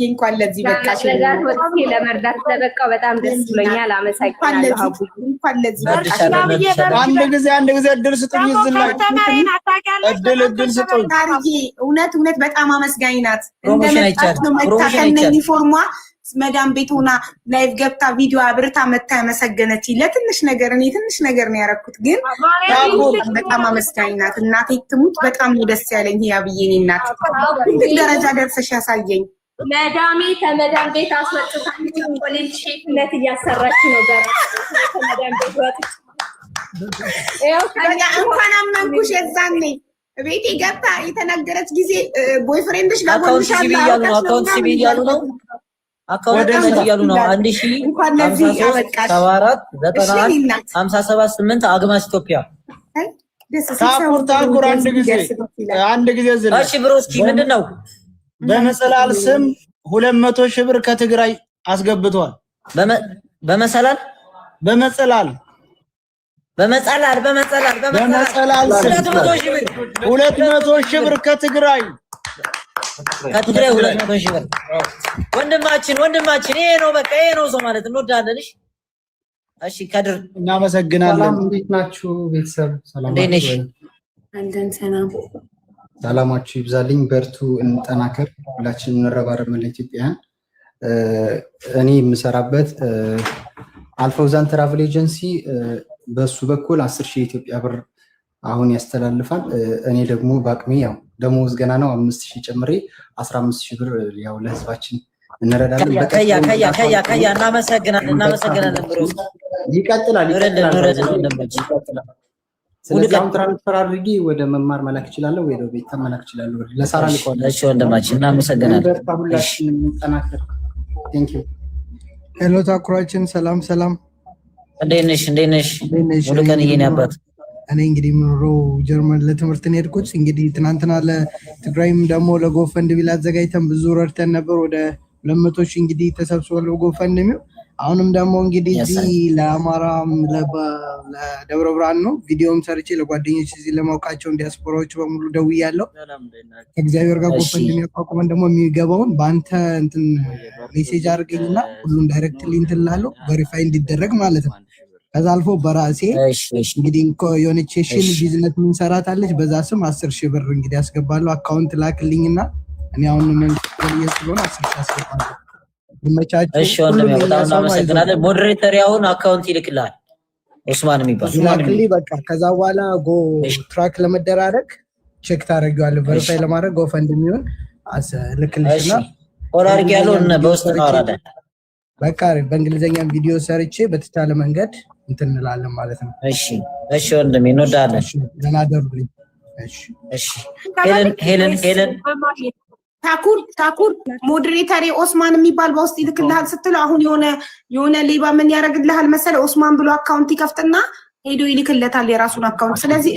እንኳን ለዚህ በቃሽ። ለመርዳት ስለበቃው በጣም ደስ ብሎኛል። አመሰግናለሁ። አንድ ጊዜ እድል ስጡኝ። እድል ስጡኝ። እውነት በጣም አመስጋኝ ናት። እንደመጣች ነው መታ ከነ ዩኒፎርሟ መዳም ቤት ሆና ላይቭ ገብታ ቪዲዮ አብርታ መታ ያመሰገነች። ለትንሽ ነገር እኔ ትንሽ ነገር ነው ያደረኩት፣ ግን በጣም አመስጋኝ ናት። እናቴ ትሙት በጣም ነው ደስ ያለኝ። ያብዬ እኔ እናት ትልቅ ደረጃ ደርሰሽ ያሳየኝ። መዳሜ ከመዳም ቤት አስወጥታ ኮሌጅ ሼፍነት እያሰራች ነው። ከመዳም ቤት ወጥቼ እንኳን አመንኩሽ የዛኔ ቤቴ ገብታ የተናገረች ጊዜ ቦይፍሬንድሽ ጋር አካውንት ሲቪ እያሉ ነው። አካውንት ሲቪ እያሉ ነው። አካውንት ሲቪ እያሉ ነው። 10549157 አግማስ ኢትዮጵያ ታኩር አንድ ጊዜ ዝም። እሺ ብሮ እስኪ ምንድነው? በመሰላል ስም 200 ሺህ ብር ከትግራይ አስገብቷል። በመሰላል በመሰላል 200 ሺህ ብር ከትግራይ 200 ሺህ ብር ወንድማችን ይሄ ነው በቃ ይሄ ነው ሰው ማለት እንወዳለንሽ። እሺ ከድር እናመሰግናለን። እንዴት ናችሁ ቤተሰብ? ሰላም ናችሁ? ሰላማችሁ ይብዛልኝ። በርቱ፣ እንጠናከር፣ ሁላችንም እንረባረብ። ለኢትዮጵያውያን እኔ የምሰራበት አልፎዛን ትራቭል ኤጀንሲ በሱ በኩል 10,000 የኢትዮጵያ ብር አሁን ያስተላልፋል። እኔ ደግሞ በአቅሜ ያው ደሞዝ ገና ነው 5,000 ጨምሬ 15,000 ብር ያው ለህዝባችን እንረዳለን። ከያ እናመሰግናለን ብሮ ይቀጥላል። ስለዚህ አሁን ትራንስፈር አድርጊ ወደ መማር መላክ እችላለሁ፣ ወደ ቤት መላክ እችላለሁ። ለሳራ ልቆል። እሺ ወንድማችን እናመሰግናለን። ሁላችንም እንጠናከር። ቴንክ ዩ። ሄሎ ታኩራችን፣ ሰላም። እንዴት ነሽ? ሙሉ ቀን ይሄን ያባት እኔ እንግዲህ የምኖረው ጀርመን ለትምህርት ነው የሄድኩት። እንግዲህ ትናንትና ለትግራይም ደግሞ ለጎፈንድሚ አዘጋጅተን ብዙ ረድተን ነበር። ወደ 200 ሺህ እንግዲህ ተሰብስቧል ጎፈንድሚው። አሁንም ደግሞ እንግዲህ እዚህ ለአማራም ለደብረ ብርሃን ነው ቪዲዮም ሰርቼ ለጓደኞች እዚህ ለማውቃቸው ዲያስፖራዎች በሙሉ ደውያለሁ። ከእግዚአብሔር ጋር ጎፈንድሚ አቋቁመን ደግሞ የሚገባውን በአንተ እንትን ሜሴጅ አድርገኝና ሁሉም ዳይሬክትሊ እንትን እላለሁ ቬሪፋይ እንዲደረግ ማለት ነው። ከዛ አልፎ በራሴ እንግዲህ የሆነች የሽን ቢዝነስ ምን ሰራታለች በዛ ስም 10,000 ብር እንግዲህ ያስገባለሁ። አካውንት ላክልኝና እኔ አሁን ምን ስለሆነ 10,000 አስገባለሁ። ይመቻችሁ። እሺ ወንድሜ በጣም እናመሰግናለን። ሞዴሬተር ያውን አካውንት ይልክልሃል ኡስማን የሚባል ይላክልኝ። በቃ ከዛ በኋላ ጎ ትራክ ለመደራረግ ቼክ ታደርጊዋለህ። ቬሪፋይ ለማድረግ ጎፈንድሚውን ልክልሽና ኦራርግ ያለውን በውስጥ እናወራለን። በቃ በእንግሊዘኛም ቪዲዮ ሰርቼ በተቻለ መንገድ እንትን እንላለን ማለት ነው። እሺ ወንድሜ እንወዳለን። ደህና ደሩልኝ። እሺ ሄለን ታኩር ሞዴሬተር ኦስማን የሚባል በውስጥ ይልክልሃል ስትለው አሁን የሆነ ሌባ ምን ያደርግልሃል መሰለ ኦስማን ብሎ አካውንት ይከፍትና ሄዶ ይልክለታል የራሱን አካውንት። ስለዚህ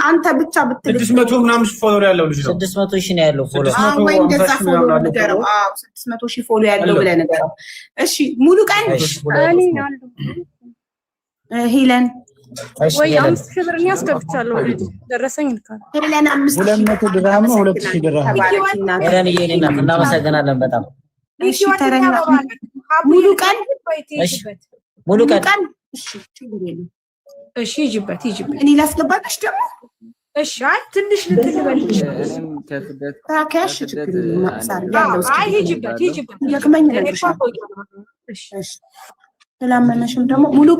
አንተ ብቻ ብትልክ 600 ምናምን ፎሎወር ያለው ልጅ ነው። 600 ሺህ ነው ያለው ፎሎ። ወይ እንደዛ ፎሎ ንገረው። 600 ሺህ ፎሎ ያለው ብለህ ንገረው። እሺ ሙሉ ቀን ሄለን ወይ 5,000 ብር እኔ አስገብቻለሁ። ደረሰኝ ልካል። ሄለን 200 ድርሃም ነው 2,000 ድርሃም። ሄለን ይሄኔና እናመሰግናለን በጣም። እሺ ተረኛ ሙሉ ቀን እሺ ሂጂበት እኔ ላስገባልሽ ደግሞ እሺ አይ ትንሽ ልትልበልሽ ታከሽ አይ ሂጂበት ለከመኝ ለሽ እሺ ተላመነሽም ደግሞ ሙሉ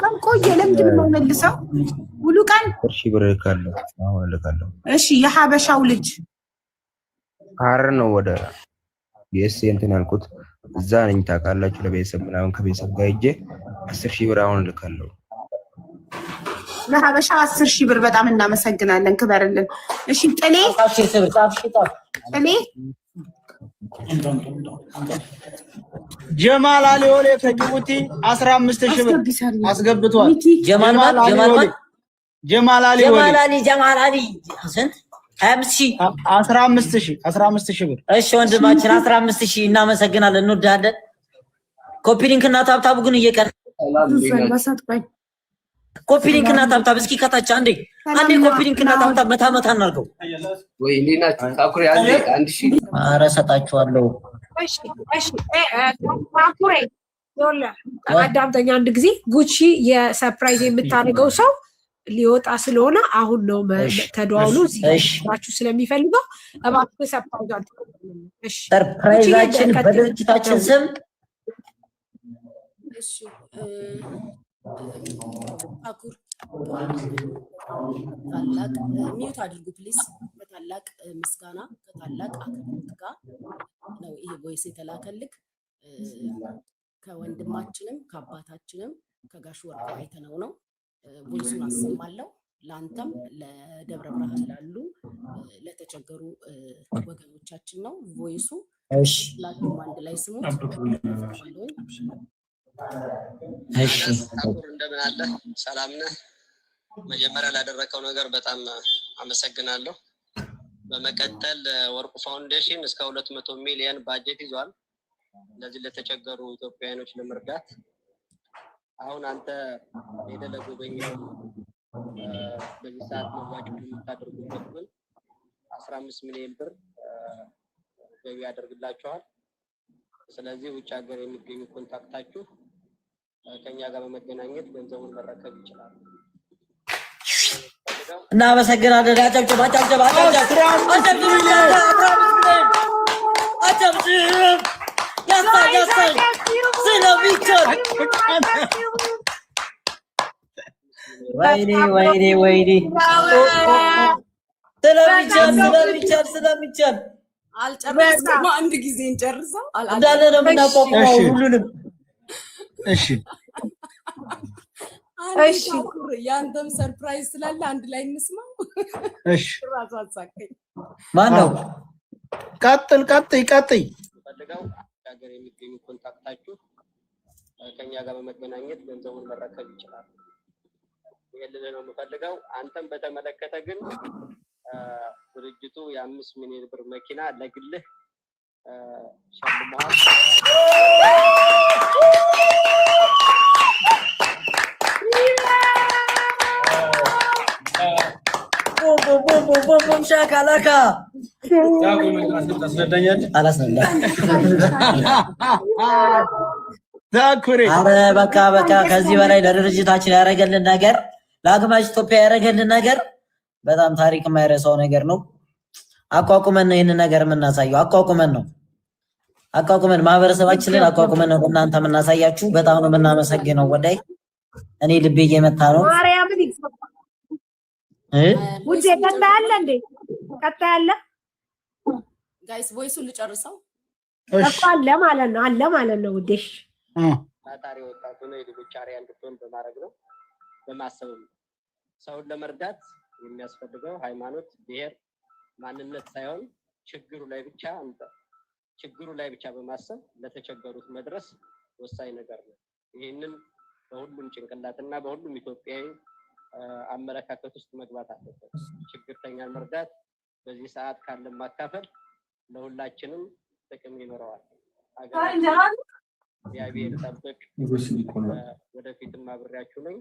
ቀን ቆየ። ለምንድን ነው መልሰው ሙሉ ቀን እሺ ብር ካለው አሁን ልካለሁ። እሺ የሐበሻው ልጅ ሐረር ነው ወደ የስ እንትን ያልኩት እዛ ነኝ ታውቃላችሁ። ለቤተሰብ ምናምን ከቤተሰብ ጋር ሄጄ 10,000 ብር አሁን ልካለሁ። ለሐበሻ 10,000 ብር በጣም እናመሰግናለን። ክበርልን። እሺ ጥሌ ጀማል አሊ ወሌ ከጅቡቲ 15,000 ብር አስገብቷል። ጀማል አሊ ስንት 15,000 ብር። እሺ ወንድማችን 15,000 እናመሰግናለን፣ እንወዳለን። ኮፒ ሊንክ እና ታብታቡ ግን እየቀረ ኮፒ ሊንክ እና ታብታብ እስኪ ከታች አንዴ ኮፒ ሊንክ እና ታብታብ መታ እናድርገው። ወይ ሊናችሁ ታኩሪ አንድ ሺህ ኧረ እሰጣችኋለሁ። እሺ ታኩሬ አዳምጠኛ አንድ ጊዜ ጉቺ የሰርፕራይዝ የምታደርገው ሰው ሊወጣ ስለሆነ አሁን ነው ተደዋውሉ እዚህ ስለሚፈልገው እባክህ ሰርፕራይዛችን በድርጅታችን ስም ታኩር ታላቅ ሚዩት አድርጉ ፕሊዝ። በታላቅ ምስጋና ከታላቅ አክብሮት ጋር ነው ይሄ ቮይስ የተላከልክ። ከወንድማችንም ከአባታችንም ከጋሽ ወርቁ አይተነው ነው። ቮይሱን አሰማለሁ። ለአንተም ለደብረ ብርሃን ላሉ ለተቸገሩ ወገኖቻችን ነው ቮይሱ። ሁላችሁም አንድ ላይ ስሙት። እሺ እንደምን አለ? ሰላም ነህ? መጀመሪያ ላደረከው ነገር በጣም አመሰግናለሁ። በመቀጠል ወርቁ ፋውንዴሽን እስከ 200 ሚሊዮን ባጀት ይዟል ለዚህ ለተቸገሩ ኢትዮጵያውያኖች ለመርዳት። አሁን አንተ ሄደህ ለጎበኛው በዚህ ሰዓት መዋጮ የምታደርጉበት ግን 15 ሚሊዮን ብር ገቢ ያደርግላችኋል። ስለዚህ ውጭ ሀገር የሚገኙ ኮንታክታችሁ ከኛ ጋር በመገናኘት ገንዘቡን መረከብ ይችላል። እናመሰግናለን። አጨብጭብ አጨብጭብ አጨብጭብ አጨብጭብ። ያሳይ ያሳይ ስለሚቻል ወይኔ ወይኔ ወይኔ ስለሚቻል አልጨረስኩም። አንድ ጊዜ እንጨርሰው እንዳለ ነው የምናቋቁመው ሁሉንም። እሺ ያንተም ሰርፕራይዝ ስላለ አንድ ላይ እንስማው። እሺ ራሱ አሳቀኝ። ማን ነው? ቀጥል ቀጥይ። ፈልገው ሀገር የሚገኙ ኮንታክታችሁ ከኛ ጋር በመገናኘት ገንዘቡን መረከብ ይችላል። ይሄንን ነው የምፈልገው። አንተም በተመለከተ ግን ድርጅቱ የ5 ሚሊዮን ብር መኪና ለግልህ ሸልመዋል። ቦም ሻካላካ አረ በቃ ከዚህ በላይ ለድርጅታችን ያደረገልን ነገር ለአግማሽ ኢትዮጵያ ያደረገልን ነገር በጣም ታሪክ የማይረሳው ነገር ነው። አቋቁመን ነው ይሄንን ነገር የምናሳየው። አቋቁመን ማህበረሰባችንን አቋቁመን ነው እናንተ የምናሳያችሁ። በጣም ነው የምናመሰግነው። ወዳይ እኔ ልቤ እየመታ ነው። ማርያምን ውዴ ቀጣለ እንዴ? ቀጣለ ጋይስ ቮይሱን ልጨርሰው እኮ አለ ማለት ነው ውዴሽ ታታሪ ወጣቱ ነው የልጆች አርአያ እንድትሆን በማድረግ ነው በማሰብ ነው። ሰውን ለመርዳት የሚያስፈልገው ሃይማኖት፣ ብሔር፣ ማንነት ሳይሆን ችግሩ ላይ ብቻ በማሰብ ለተቸገሩት መድረስ ወሳኝ ነገር ነው። ይሄንን በሁሉም ጭንቅላትና በሁሉም ኢትዮጵያዊ አመለካከት ውስጥ መግባት አለበት። ችግርተኛን መርዳት በዚህ ሰዓት ካለን ማካፈል ለሁላችንም ጥቅም ይኖረዋል። እግዚአብሔር ጠብቅ። ወደፊትም አብሬያችሁ ነኝ።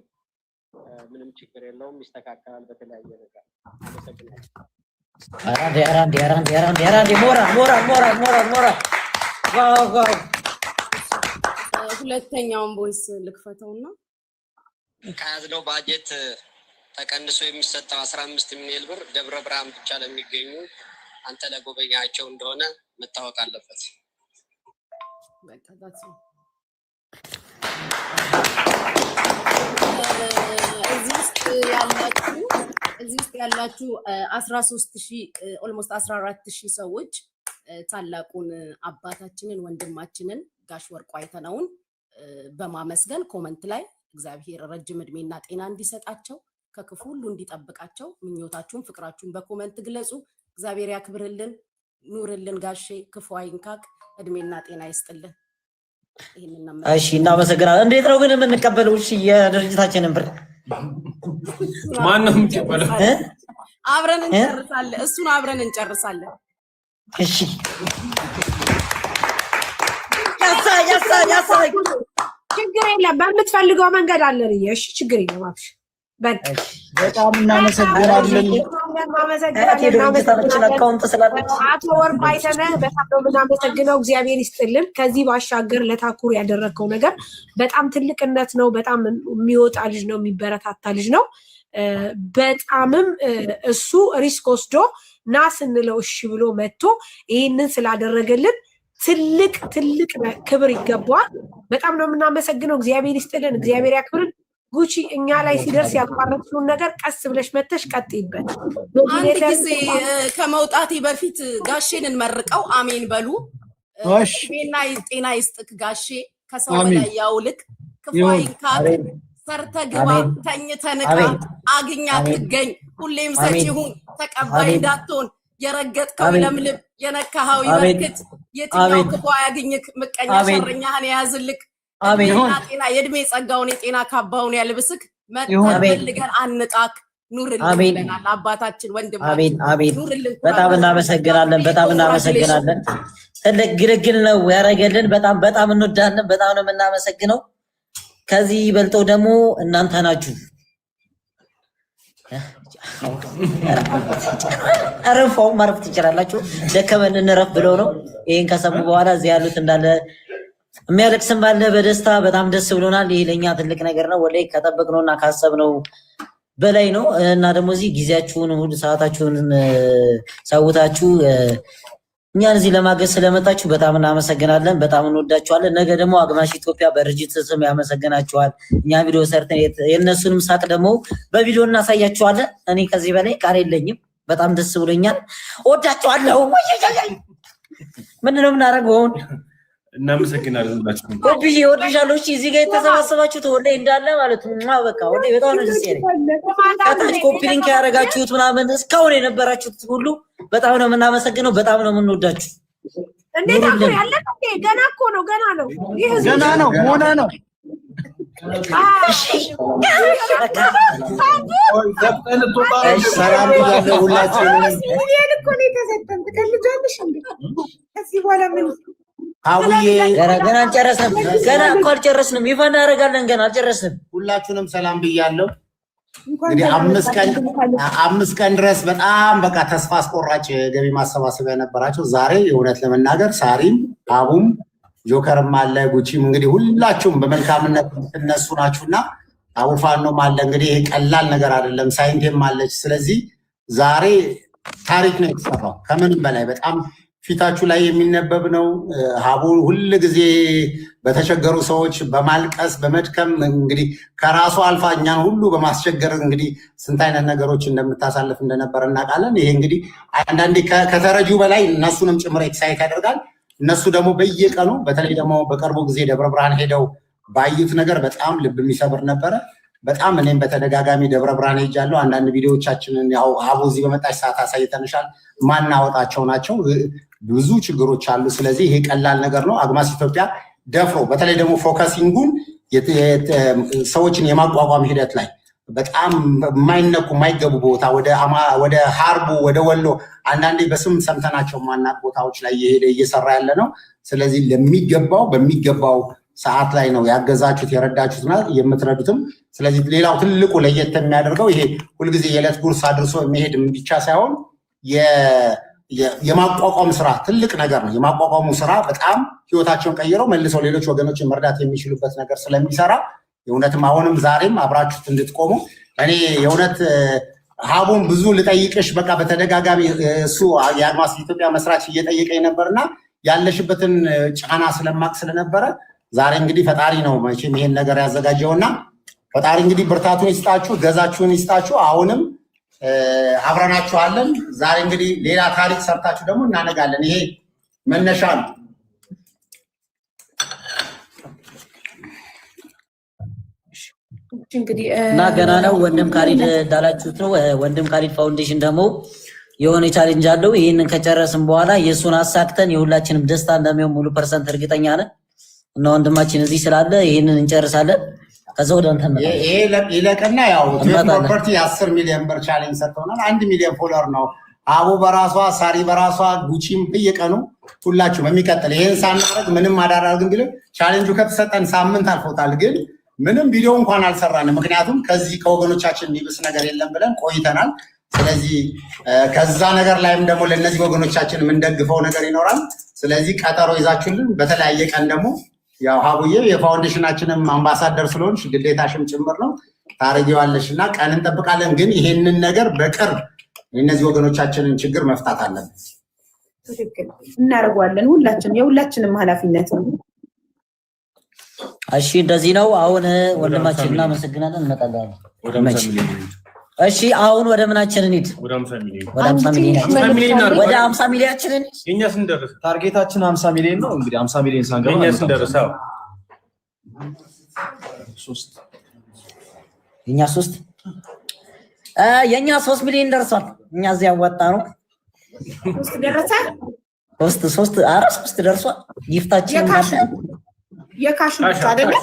ምንም ችግር የለውም፣ ይስተካከላል በተለያየ ነገር። አመሰግናለሁ። አራንዴ ሞራል ዋው። ሁለተኛውን ቮይስ ልክፈተውና ከያዝነው ባጀት ተቀንሶ የሚሰጠው 15 ሚሊዮን ብር ደብረ ብርሃን ብቻ ለሚገኙ አንተ ለጎበኛቸው እንደሆነ መታወቅ አለበት። እዚህ ውስጥ ያላችሁ 13,000 ኦልሞስት 14,000 ሰዎች ታላቁን አባታችንን ወንድማችንን ጋሽ ወርቁ አይተነውን በማመስገን ኮመንት ላይ እግዚአብሔር ረጅም እድሜና ጤና እንዲሰጣቸው ከክፉ ሁሉ እንዲጠብቃቸው ምኞታችሁን ፍቅራችሁን በኮመንት ግለጹ። እግዚአብሔር ያክብርልን፣ ኑርልን ጋሼ፣ ክፉ አይንካክ፣ እድሜና ጤና ይስጥልን። እሺ እናመሰግናለን። እንዴት ነው ግን የምንቀበለው? እሺ የድርጅታችንን ብር ማንም ይቀበለው? አብረን እንጨርሳለን። እሱን አብረን እንጨርሳለን። እሺ ያሳይ ችግር የለም። በምትፈልገው መንገድ አለን። እሺ ችግር የለም። አብሽ በጣም እናመሰግናለን። አቶ ወርቁ አይተነህ በጣም ነው የምናመሰግነው። እግዚአብሔር ይስጥልን። ከዚህ ባሻገር ለታኩር ያደረግከው ነገር በጣም ትልቅነት ነው። በጣም የሚወጣ ልጅ ነው፣ የሚበረታታ ልጅ ነው። በጣምም እሱ ሪስክ ወስዶ ና ስንለው እሺ ብሎ መጥቶ ይህንን ስላደረገልን ትልቅ ክብር ይገባዋል። በጣም ነው የምናመሰግነው። እግዚአብሔር ይስጥልን፣ እግዚአብሔር ያክብርን። ጉቺ እኛ ላይ ሲደርስ ያቋረጥሽውን ነገር ቀስ ብለሽ መተሽ ቀጥይበት። አንድ ጊዜ ከመውጣቴ በፊት ጋሼን እንመርቀው። አሜን በሉ። እሺ ጤና ይስጥክ ጋሼ፣ ከሰው በላይ ያውልቅ፣ ክፉ አይንካክ፣ ሰርተ ግባ፣ ተኝተ ንቃ፣ አግኛ ትገኝ፣ ሁሌም ሰጪ ሁን፣ ተቀባይ እንዳትሆን፣ የረገጥከው ይለምልም፣ የነካኸው ይበርክት፣ የትኛው ክፉ አያግኝክ፣ ምቀኛ ሸረኛህን የያዝልክ፣ ጤና የእድሜ ጸጋውን የጤና ካባውን ያልብስክ፣ መተፈልገን አንጣክ፣ ኑርልን ብለናል አባታችን ወንድማችን። ኑርልን። በጣም እናመሰግናለን፣ በጣም እናመሰግናለን። ትልቅ ግልግል ነው ያደረገልን። በጣም በጣም እንወዳለን። በጣም ነው የምናመሰግነው። ከዚህ በልጠው ደግሞ እናንተ ናችሁ። አረፋው ማረፍ ትችላላችሁ። ደከመን እንረፍ ብለው ነው ይሄን ከሰሙ በኋላ እዚህ ያሉት እንዳለ የሚያለቅስም ባለ በደስታ በጣም ደስ ብሎናል። ይሄ ለኛ ትልቅ ነገር ነው። ወላይ ከጠበቅነውና ካሰብነው በላይ ነው እና ደግሞ እዚህ ጊዜያችሁን ሁሉ ሰዓታችሁን ሰውታችሁ እኛን እዚህ ለማገዝ ስለመጣችሁ በጣም እናመሰግናለን። በጣም እንወዳችኋለን። ነገ ደግሞ አግማሽ ኢትዮጵያ በድርጅት ስም ያመሰግናችኋል። እኛ ቪዲዮ ሰርተን የእነሱንም ሳቅ ደግሞ በቪዲዮ እናሳያችኋለን። እኔ ከዚህ በላይ ቃል የለኝም። በጣም ደስ ብሎኛል። እወዳችኋለሁ። ምንድነው የምናደርገው? እናመሰግናለን ሁላችሁ። ኮፒ እወድሻለሁ። እሺ እዚህ ጋር የተሰባሰባችሁት ወደ እንዳለ ማለት ነው። በቃ ወደ በጣም ነው ደስ ያለኝ። ከታች ኮፒ ሊንክ ያደረጋችሁት ምናምን እስካሁን የነበራችሁት ሁሉ በጣም ነው የምናመሰግነው። በጣም ነው የምንወዳችሁ። እንዴት አቆ ያለ ገና እኮ ነው፣ ገና ነው፣ ገና ነው፣ ሆነ ነው። ሰላም ብያለሁ ሁላችሁንም። ሚሊዮን እኮ ነው የተሰጠን። ትቀልጃለሽ እንዴ? ከዚህ በኋላ ምን አውዬ ገና አልጨረስንም። ገና እኮ አልጨረስንም። ይፋ እናደርጋለን። ገና አልጨረስንም። ሁላችሁንም ሰላም ብያለሁ። እንግዲህ 5 ቀን ድረስ በጣም በቃ ተስፋ አስቆራጭ ገቢ ማሰባሰቢያ ነበራቸው። ዛሬ የእውነት ለመናገር ሳሪም፣ አቡም፣ ጆከርም አለ፣ ጉቺም እንግዲህ ሁላችሁም በመልካምነት የምትነሱ ናችሁና አቡፋኖም አለ። እንግዲህ ይሄ ቀላል ነገር አይደለም። ሳይንቴም አለች። ስለዚህ ዛሬ ታሪክ ነው የተሰራው። ከምንም በላይ በጣም ፊታችሁ ላይ የሚነበብ ነው። ሀቡ ሁል ጊዜ በተቸገሩ ሰዎች በማልቀስ በመድከም እንግዲህ ከራሱ አልፋ እኛን ሁሉ በማስቸገር እንግዲህ ስንት አይነት ነገሮች እንደምታሳልፍ እንደነበረ እናውቃለን። ይሄ እንግዲህ አንዳንዴ ከተረጂው በላይ እነሱንም ጭምር ኤክሳይት ያደርጋል። እነሱ ደግሞ በየቀኑ በተለይ ደግሞ በቅርቡ ጊዜ ደብረ ብርሃን ሄደው ባዩት ነገር በጣም ልብ የሚሰብር ነበረ። በጣም እኔም በተደጋጋሚ ደብረ ብርሃን ሄጃለሁ። አንዳንድ ቪዲዮዎቻችንን ያው ሀቡ እዚህ በመጣች ሰዓት አሳይተንሻል። ማናወጣቸው ናቸው። ብዙ ችግሮች አሉ። ስለዚህ ይሄ ቀላል ነገር ነው። አግማስ ኢትዮጵያ ደፍሮ በተለይ ደግሞ ፎከሲንጉን ሰዎችን የማቋቋም ሂደት ላይ በጣም የማይነኩ የማይገቡ ቦታ ወደ ሀርቡ ወደ ወሎ አንዳንዴ በስም ሰምተናቸው ማናቅ ቦታዎች ላይ እየሰራ ያለ ነው። ስለዚህ በሚገባው ሰዓት ላይ ነው ያገዛችሁት የረዳችሁትና የምትረዱትም። ስለዚህ ሌላው ትልቁ ለየት የሚያደርገው ይሄ ሁልጊዜ የዕለት ጉርስ አድርሶ የሚሄድ ብቻ ሳይሆን የማቋቋም ስራ ትልቅ ነገር ነው። የማቋቋሙ ስራ በጣም ህይወታቸውን ቀይረው መልሰው ሌሎች ወገኖችን መርዳት የሚችሉበት ነገር ስለሚሰራ የእውነትም አሁንም ዛሬም አብራችሁት እንድትቆሙ እኔ የእውነት ሀቡን ብዙ ልጠይቅሽ በቃ በተደጋጋሚ እሱ የአግማስ ኢትዮጵያ መስራች እየጠየቀኝ ነበርና ያለሽበትን ጫና ስለማቅ ስለነበረ ዛሬ እንግዲህ ፈጣሪ ነው መቼም ይሄን ነገር ያዘጋጀውና ፈጣሪ እንግዲህ ብርታቱን ይስጣችሁ፣ ገዛችሁን ይስጣችሁ። አሁንም አብረናችኋለን። ዛሬ እንግዲህ ሌላ ታሪክ ሰርታችሁ ደግሞ እናነጋለን። ይሄ መነሻ ነው። እና ገና ነው። ወንድም ካሊድ እንዳላችሁት ነው። ወንድም ካሊድ ፋውንዴሽን ደግሞ የሆነ ቻሌንጅ አለው። ይህንን ከጨረስን በኋላ የእሱን አሳክተን የሁላችንም ደስታ እንደሚሆን ሙሉ ፐርሰንት እርግጠኛ ነን እና ወንድማችን እዚህ ስላለ ይህንን እንጨርሳለን። ከዛ ወደ አንተ ይለቅና ያው ፕሮፐርቲ 10 ሚሊዮን ብር ቻሌንጅ ሰጥተውናል። 1 ሚሊዮን ፎሎወር ነው አቡ በራሷ ሳሪ በራሷ ጉቺም በየቀኑ ሁላችሁም የሚቀጥል ይሄን ሳናደርግ ምንም አዳራግን ቢልም ቻሌንጁ ከተሰጠን ሳምንት አልፎታል። ግን ምንም ቪዲዮ እንኳን አልሰራንም። ምክንያቱም ከዚህ ከወገኖቻችን የሚብስ ነገር የለም ብለን ቆይተናል። ስለዚህ ከዛ ነገር ላይም ደግሞ ለነዚህ ወገኖቻችን የምንደግፈው ነገር ይኖራል። ስለዚህ ቀጠሮ ይዛችሁልን በተለያየ ቀን ደግሞ ያው ሀቡዬ የፋውንዴሽናችንም አምባሳደር ስለሆንሽ ግዴታሽም ጭምር ነው ታረጊዋለሽ እና ቀን እንጠብቃለን። ግን ይሄንን ነገር በቅርብ እነዚህ ወገኖቻችንን ችግር መፍታት አለብን። ትክክል እናደርገዋለን። የሁላችንም ኃላፊነት ነው። እሺ እንደዚህ ነው። አሁን ወንድማችን እናመሰግናለን። እንመጣለን። እሺ አሁን ወደ ምናችን እንሂድ? ወደ 50 ሚሊዮን ወደ 50 ሚሊዮናችን የኛ ስንደርስ ታርጌታችን 50 ሚሊዮን ነው። እንግዲህ 50 ሚሊዮን ሳንገባ የኛ ስንደርስ የኛ 3 ሚሊዮን ደርሷል። እኛ እዚህ ያዋጣ ነው 3 ደረሰ። 3 ደርሷል። ጊፍታችን የካሹ አይደለ?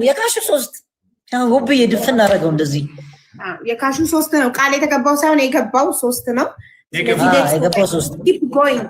የካሹ 3 ሁብ የድፍን አደረገው እንደዚህ። የካሹ 3 ነው። ቃል የተገባው ሳይሆን የገባው 3 ነው። የገባው 3